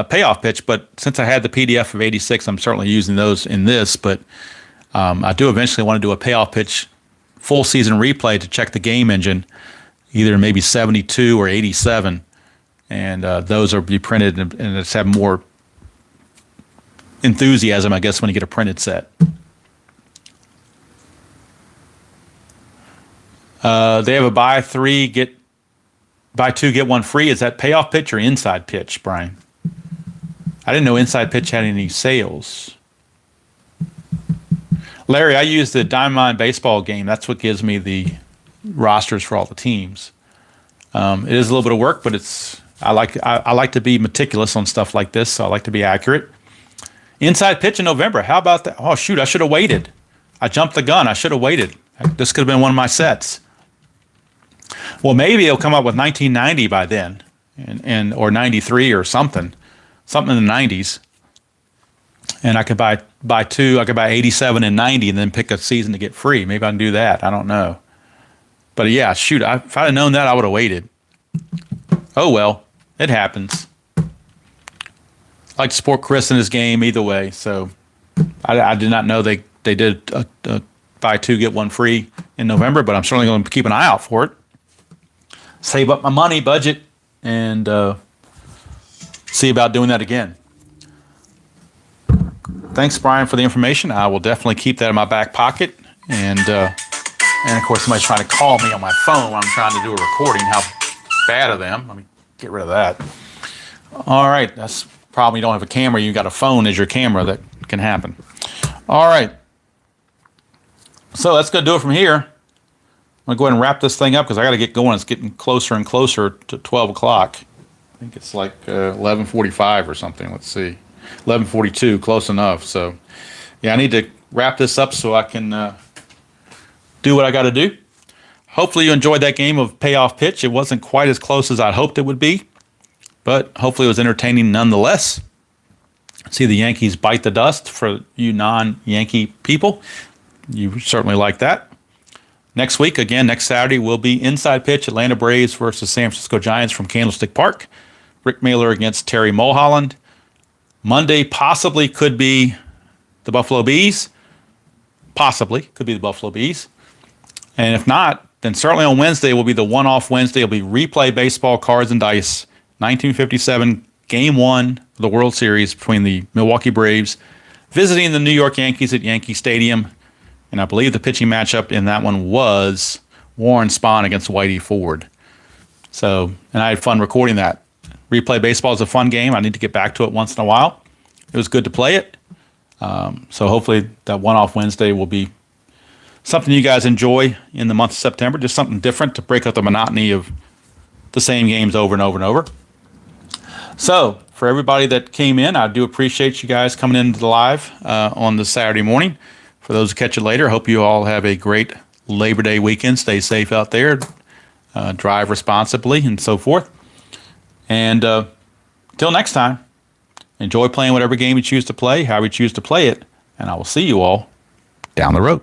Payoff Pitch, but since I had the PDF of 86, I'm certainly using those in this. But I do eventually want to do a Payoff Pitch full season replay to check the game engine, either maybe 72 or 87, and those will be printed and just have more enthusiasm, I guess, when you get a printed set. They have a buy two, get one free. Is that Payoff Pitch or Inside Pitch, Brian? I didn't know Inside Pitch had any sales. Larry, I use the Diamond Baseball game. That's what gives me the rosters for all the teams. It is a little bit of work, but I like to be meticulous on stuff like this, so I like to be accurate. Inside Pitch in November. How about that? Oh, shoot, I should have waited. I jumped the gun. I should have waited. This could have been one of my sets. Well, maybe it'll come up with 1990 by then, or 93 or something in the 90s. And I could buy two. I could buy 87 and 90 and then pick a season to get free. Maybe I can do that. I don't know. But yeah, shoot, if I'd have known that, I would have waited. Oh, well, it happens. I like to support Chris in his game either way. So I did not know they did a buy two, get one free in November, but I'm certainly going to keep an eye out for it. Save up my money budget and see about doing that again. Thanks, Brian, for the information. I will definitely keep that in my back pocket. And of course, somebody's trying to call me on my phone when I'm trying to do a recording. How bad of them. Let me get rid of that. All right. That's the problem. You don't have a camera. You got a phone as your camera. That can happen. All right. So that's going to do it from here. I'm going to go ahead and wrap this thing up because I got to get going. It's getting closer and closer to 12 o'clock. I think it's like 11:45 or something. Let's see. 11:42, close enough. So, yeah, I need to wrap this up so I can do what I got to do. Hopefully you enjoyed that game of Payoff Pitch. It wasn't quite as close as I hoped it would be, but hopefully it was entertaining nonetheless. See the Yankees bite the dust for you non-Yankee people. You certainly like that. Next week, again, next Saturday, will be Inside Pitch, Atlanta Braves versus San Francisco Giants from Candlestick Park. Rick Mailer against Terry Mulholland. Monday possibly could be the Buffalo Bees. Possibly could be the Buffalo Bees. And if not, then certainly on Wednesday will be the one-off Wednesday. It'll be replay baseball, cards, and dice. 1957, Game 1 of the World Series between the Milwaukee Braves visiting the New York Yankees at Yankee Stadium. And I believe the pitching matchup in that one was Warren Spahn against Whitey Ford. So, and I had fun recording that. Replay baseball is a fun game. I need to get back to it once in a while. It was good to play it. So hopefully that one-off Wednesday will be something you guys enjoy in the month of September. Just something different to break up the monotony of the same games over and over and over. So for everybody that came in, I do appreciate you guys coming into the live on this Saturday morning. For those who catch it later, I hope you all have a great Labor Day weekend. Stay safe out there. Drive responsibly and so forth. And till next time, enjoy playing whatever game you choose to play, however you choose to play it, and I will see you all down the road.